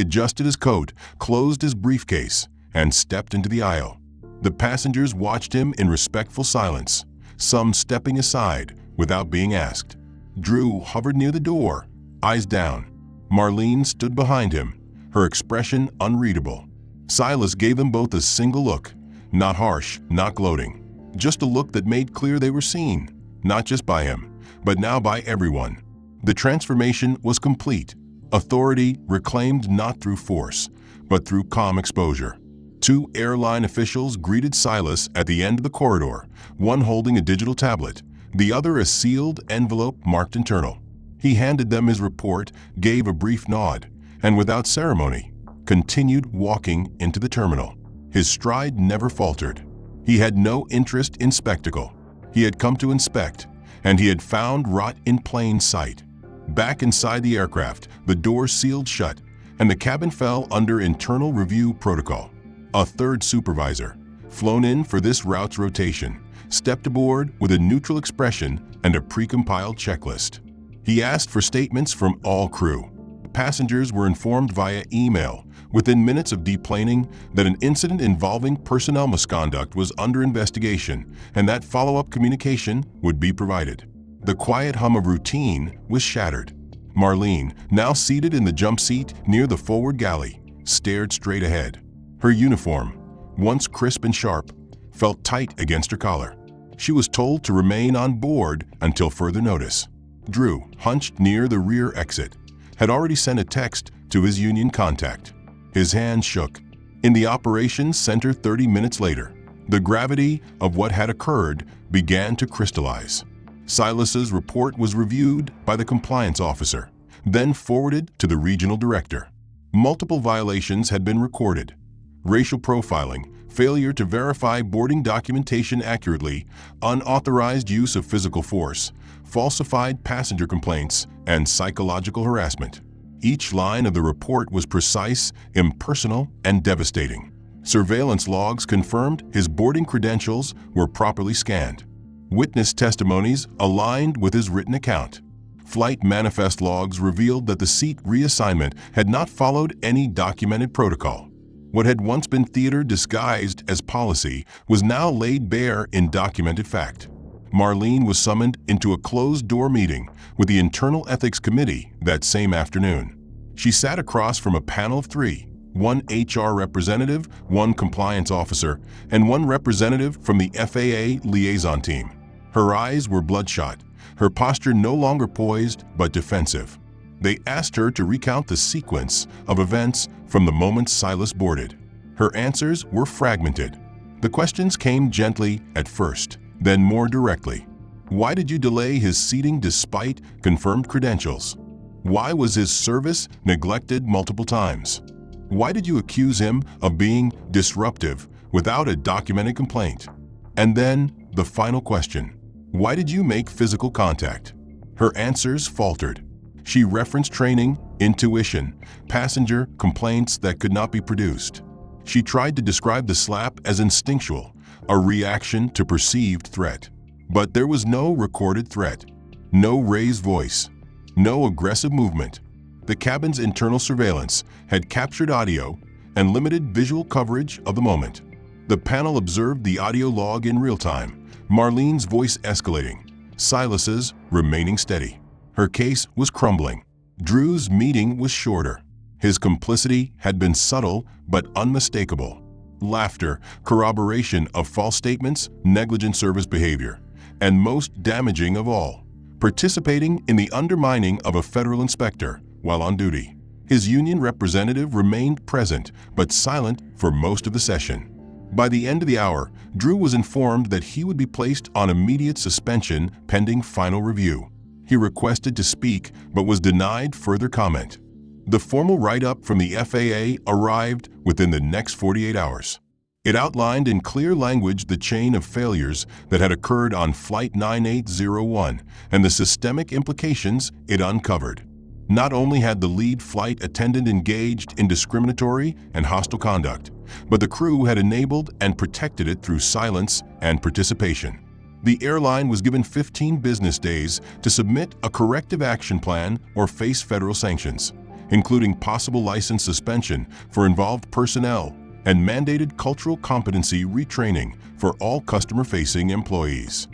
adjusted his coat, closed his briefcase, and stepped into the aisle. The passengers watched him in respectful silence, some stepping aside without being asked. Drew hovered near the door, eyes down. Marlene stood behind him, her expression unreadable. Silas gave them both a single look, not harsh, not gloating, just a look that made clear they were seen, not just by him, but now by everyone. The transformation was complete. Authority reclaimed not through force, but through calm exposure. Two airline officials greeted Silas at the end of the corridor, one holding a digital tablet, the other a sealed envelope marked internal. He handed them his report, gave a brief nod, and without ceremony, continued walking into the terminal. His stride never faltered. He had no interest in spectacle. He had come to inspect, and he had found rot in plain sight. Back inside the aircraft, the door sealed shut, and the cabin fell under internal review protocol. A third supervisor, flown in for this route's rotation, stepped aboard with a neutral expression and a precompiled checklist. He asked for statements from all crew. Passengers were informed via email within minutes of deplaning that an incident involving personnel misconduct was under investigation and that follow-up communication would be provided. The quiet hum of routine was shattered. Marlene, now seated in the jump seat near the forward galley, stared straight ahead. Her uniform, once crisp and sharp, felt tight against her collar. She was told to remain on board until further notice. Drew, hunched near the rear exit, had already sent a text to his union contact. His hand shook. In the operations center 30 minutes later, the gravity of what had occurred began to crystallize. Silas's report was reviewed by the compliance officer, then forwarded to the regional director. Multiple violations had been recorded. Racial profiling, failure to verify boarding documentation accurately, unauthorized use of physical force, falsified passenger complaints, and psychological harassment. Each line of the report was precise, impersonal, and devastating. Surveillance logs confirmed his boarding credentials were properly scanned. Witness testimonies aligned with his written account. Flight manifest logs revealed that the seat reassignment had not followed any documented protocol. What had once been theater disguised as policy was now laid bare in documented fact. Marlene was summoned into a closed-door meeting with the Internal Ethics Committee that same afternoon. She sat across from a panel of three, one HR representative, one compliance officer, and one representative from the FAA liaison team. Her eyes were bloodshot, her posture no longer poised but defensive. They asked her to recount the sequence of events from the moment Silas boarded. Her answers were fragmented. The questions came gently at first, then more directly. Why did you delay his seating despite confirmed credentials? Why was his service neglected multiple times? Why did you accuse him of being disruptive without a documented complaint? And then the final question, why did you make physical contact? Her answers faltered. She referenced training, intuition, passenger complaints that could not be produced. She tried to describe the slap as instinctual, a reaction to perceived threat. But there was no recorded threat, no raised voice, no aggressive movement. The cabin's internal surveillance had captured audio and limited visual coverage of the moment. The panel observed the audio log in real time, Marlene's voice escalating, Silas's remaining steady. Her case was crumbling. Drew's meeting was shorter. His complicity had been subtle but unmistakable. Laughter, corroboration of false statements, negligent service behavior, and most damaging of all, participating in the undermining of a federal inspector while on duty. His union representative remained present but silent for most of the session. By the end of the hour, Drew was informed that he would be placed on immediate suspension pending final review. He requested to speak but was denied further comment. The formal write-up from the FAA arrived within the next 48 hours. It outlined in clear language the chain of failures that had occurred on Flight 9801 and the systemic implications it uncovered. Not only had the lead flight attendant engaged in discriminatory and hostile conduct, but the crew had enabled and protected it through silence and participation. The airline was given 15 business days to submit a corrective action plan or face federal sanctions, including possible license suspension for involved personnel and mandated cultural competency retraining for all customer-facing employees.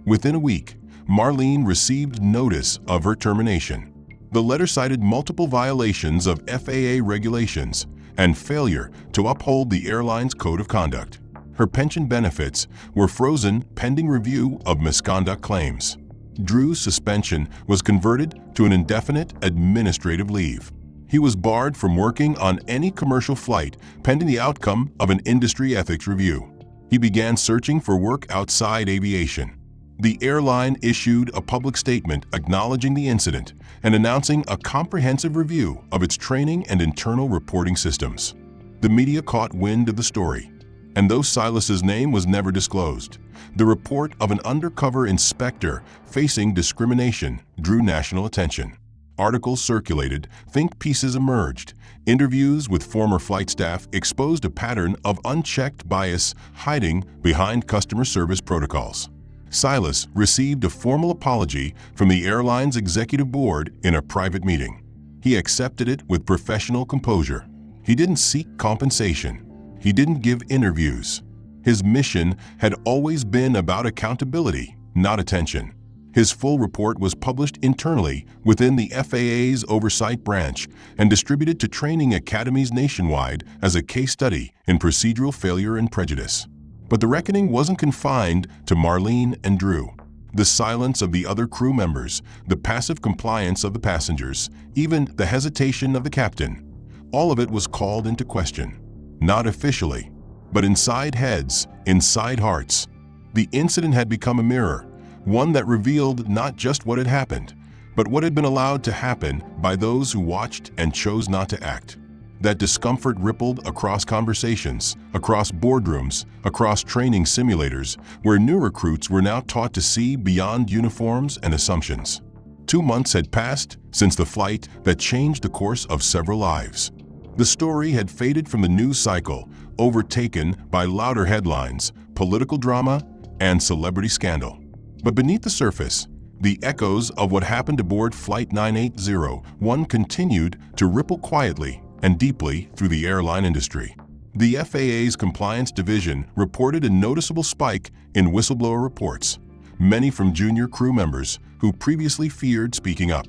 Within a week, Marlene received notice of her termination. The letter cited multiple violations of FAA regulations and failure to uphold the airline's code of conduct. Her pension benefits were frozen pending review of misconduct claims. Drew's suspension was converted to an indefinite administrative leave. He was barred from working on any commercial flight pending the outcome of an industry ethics review. He began searching for work outside aviation. The airline issued a public statement acknowledging the incident and announcing a comprehensive review of its training and internal reporting systems. The media caught wind of the story, and though Silas's name was never disclosed, the report of an undercover inspector facing discrimination drew national attention. Articles circulated, think pieces emerged. Interviews with former flight staff exposed a pattern of unchecked bias hiding behind customer service protocols. Silas received a formal apology from the airline's executive board in a private meeting. He accepted it with professional composure. He didn't seek compensation. He didn't give interviews. His mission had always been about accountability, not attention. His full report was published internally within the FAA's oversight branch and distributed to training academies nationwide as a case study in procedural failure and prejudice. But the reckoning wasn't confined to Marlene and Drew. The silence of the other crew members, the passive compliance of the passengers, even the hesitation of the captain, all of it was called into question. Not officially, but inside heads, inside hearts. The incident had become a mirror, one that revealed not just what had happened, but what had been allowed to happen by those who watched and chose not to act. That discomfort rippled across conversations, across boardrooms, across training simulators, where new recruits were now taught to see beyond uniforms and assumptions. 2 months had passed since the flight that changed the course of several lives. The story had faded from the news cycle, overtaken by louder headlines, political drama, and celebrity scandal. But beneath the surface, the echoes of what happened aboard Flight 9801 continued to ripple quietly and deeply through the airline industry. The FAA's compliance division reported a noticeable spike in whistleblower reports, many from junior crew members who previously feared speaking up.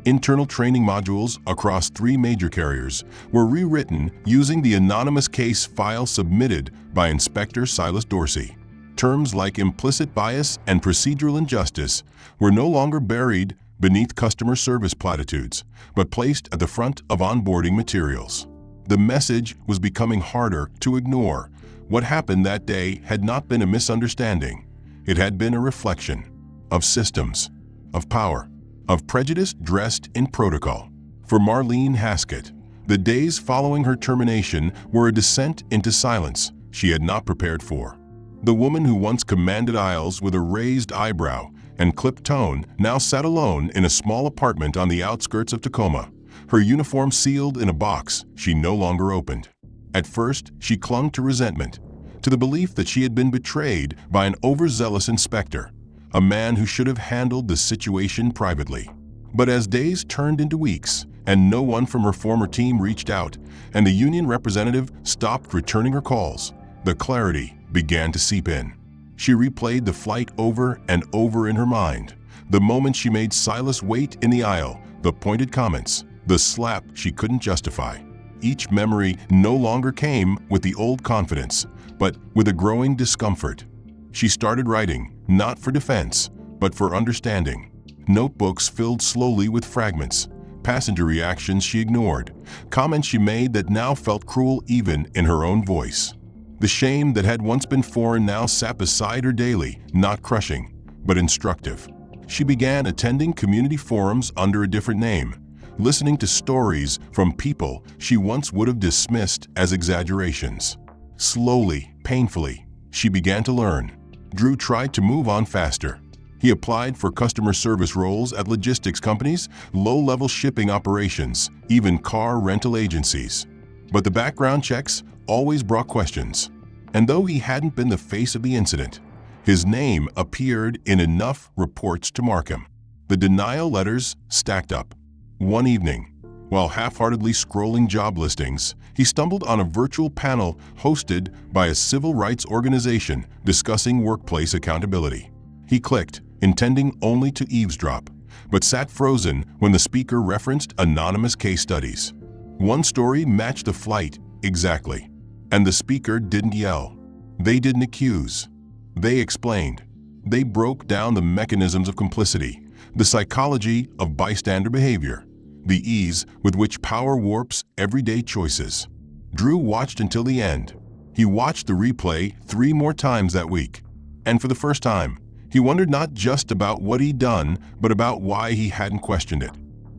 Internal training modules across 3 major carriers were rewritten using the anonymous case file submitted by Inspector Silas Dorsey. Terms like implicit bias and procedural injustice were no longer buried beneath customer service platitudes, but placed at the front of onboarding materials. The message was becoming harder to ignore. What happened that day had not been a misunderstanding. It had been a reflection of systems, of power, of prejudice dressed in protocol. For Marlene Haskett, the days following her termination were a descent into silence she had not prepared for. The woman who once commanded aisles with a raised eyebrow and clipped tone now sat alone in a small apartment on the outskirts of Tacoma, her uniform sealed in a box she no longer opened. At first, she clung to resentment, to the belief that she had been betrayed by an overzealous inspector, a man who should have handled the situation privately. But as days turned into weeks, and no one from her former team reached out, and the union representative stopped returning her calls, the clarity began to seep in. She replayed the flight over and over in her mind. The moment she made Silas wait in the aisle, the pointed comments, the slap she couldn't justify. Each memory no longer came with the old confidence, but with a growing discomfort. She started writing, not for defense, but for understanding. Notebooks filled slowly with fragments, passenger reactions she ignored, comments she made that now felt cruel even in her own voice. The shame that had once been foreign now sat beside her daily, not crushing, but instructive. She began attending community forums under a different name, listening to stories from people she once would have dismissed as exaggerations. Slowly, painfully, she began to learn. Drew tried to move on faster. He applied for customer service roles at logistics companies, low-level shipping operations, even car rental agencies. But the background checks always brought questions. And though he hadn't been the face of the incident, his name appeared in enough reports to mark him. The denial letters stacked up. One evening, while half-heartedly scrolling job listings, he stumbled on a virtual panel hosted by a civil rights organization discussing workplace accountability. He clicked, intending only to eavesdrop, but sat frozen when the speaker referenced anonymous case studies. One story matched the flight exactly, and the speaker didn't yell. They didn't accuse. They explained. They broke down the mechanisms of complicity, the psychology of bystander behavior, the ease with which power warps everyday choices. Drew watched until the end. He watched the replay 3 more times that week. And for the first time, he wondered not just about what he'd done, but about why he hadn't questioned it.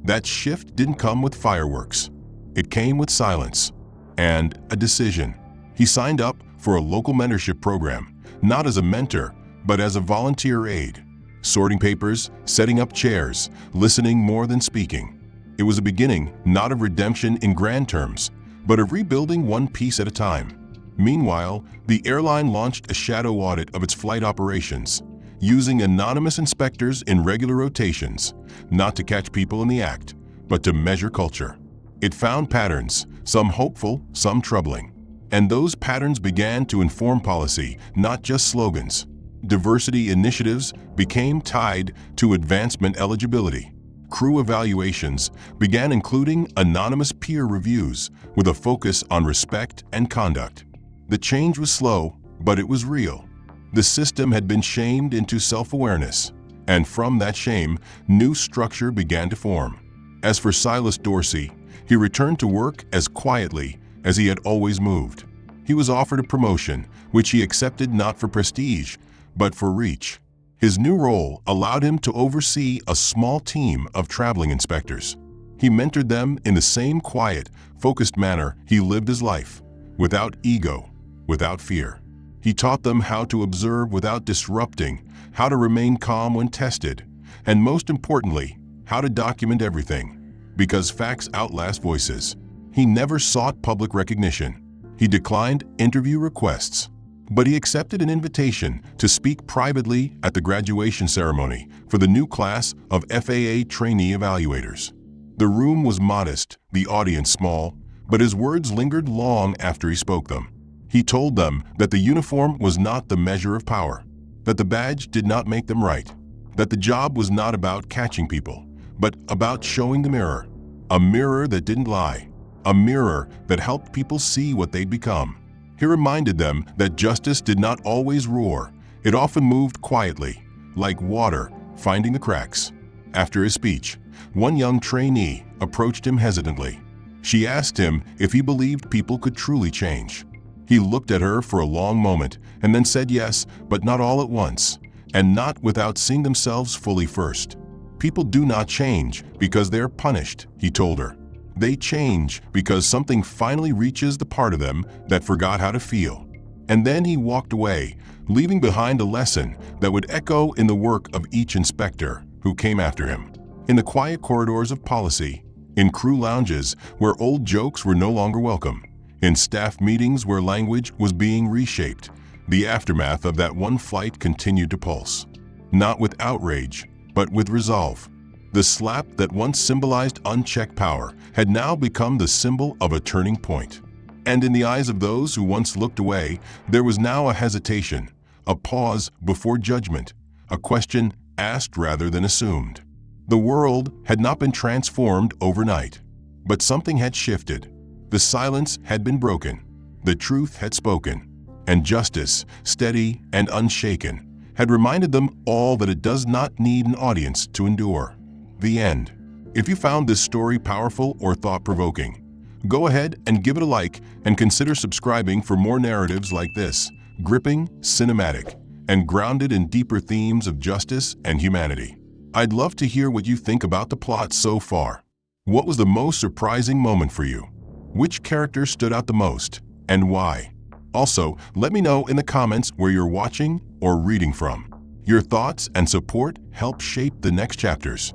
That shift didn't come with fireworks. It came with silence and a decision. He signed up for a local mentorship program, not as a mentor, but as a volunteer aide, sorting papers, setting up chairs, listening more than speaking. It was a beginning, not of redemption in grand terms, but of rebuilding one piece at a time. Meanwhile, the airline launched a shadow audit of its flight operations, using anonymous inspectors in regular rotations, not to catch people in the act, but to measure culture. It found patterns, some hopeful, some troubling. And those patterns began to inform policy, not just slogans. Diversity initiatives became tied to advancement eligibility. Crew evaluations began including anonymous peer reviews with a focus on respect and conduct. The change was slow, but it was real. The system had been shamed into self-awareness, and from that shame, new structure began to form. As for Silas Dorsey, he returned to work as quietly as he had always moved. He was offered a promotion, which he accepted not for prestige, but for reach. His new role allowed him to oversee a small team of traveling inspectors. He mentored them in the same quiet, focused manner he lived his life, without ego, without fear. He taught them how to observe without disrupting, how to remain calm when tested, and most importantly, how to document everything, because facts outlast voices. He never sought public recognition. He declined interview requests, but he accepted an invitation to speak privately at the graduation ceremony for the new class of FAA trainee evaluators. The room was modest, the audience small, but his words lingered long after he spoke them. He told them that the uniform was not the measure of power, that the badge did not make them right, that the job was not about catching people, but about showing the mirror, a mirror that didn't lie, a mirror that helped people see what they'd become. He reminded them that justice did not always roar. It often moved quietly, like water finding the cracks. After his speech, one young trainee approached him hesitantly. She asked him if he believed people could truly change. He looked at her for a long moment and then said yes, but not all at once, and not without seeing themselves fully first. People do not change because they're punished, he told her. They change because something finally reaches the part of them that forgot how to feel. And then he walked away, leaving behind a lesson that would echo in the work of each inspector who came after him. In the quiet corridors of policy, in crew lounges where old jokes were no longer welcome, in staff meetings where language was being reshaped, the aftermath of that one flight continued to pulse. Not with outrage, but with resolve. The slap that once symbolized unchecked power had now become the symbol of a turning point. And in the eyes of those who once looked away, there was now a hesitation, a pause before judgment, a question asked rather than assumed. The world had not been transformed overnight, but something had shifted. The silence had been broken, the truth had spoken, and justice, steady and unshaken, had reminded them all that it does not need an audience to endure. The end. If you found this story powerful or thought-provoking, go ahead and give it a like and consider subscribing for more narratives like this, gripping, cinematic, and grounded in deeper themes of justice and humanity. I'd love to hear what you think about the plot so far. What was the most surprising moment for you? Which character stood out the most, and why? Also, let me know in the comments where you're watching or reading from. Your thoughts and support help shape the next chapters.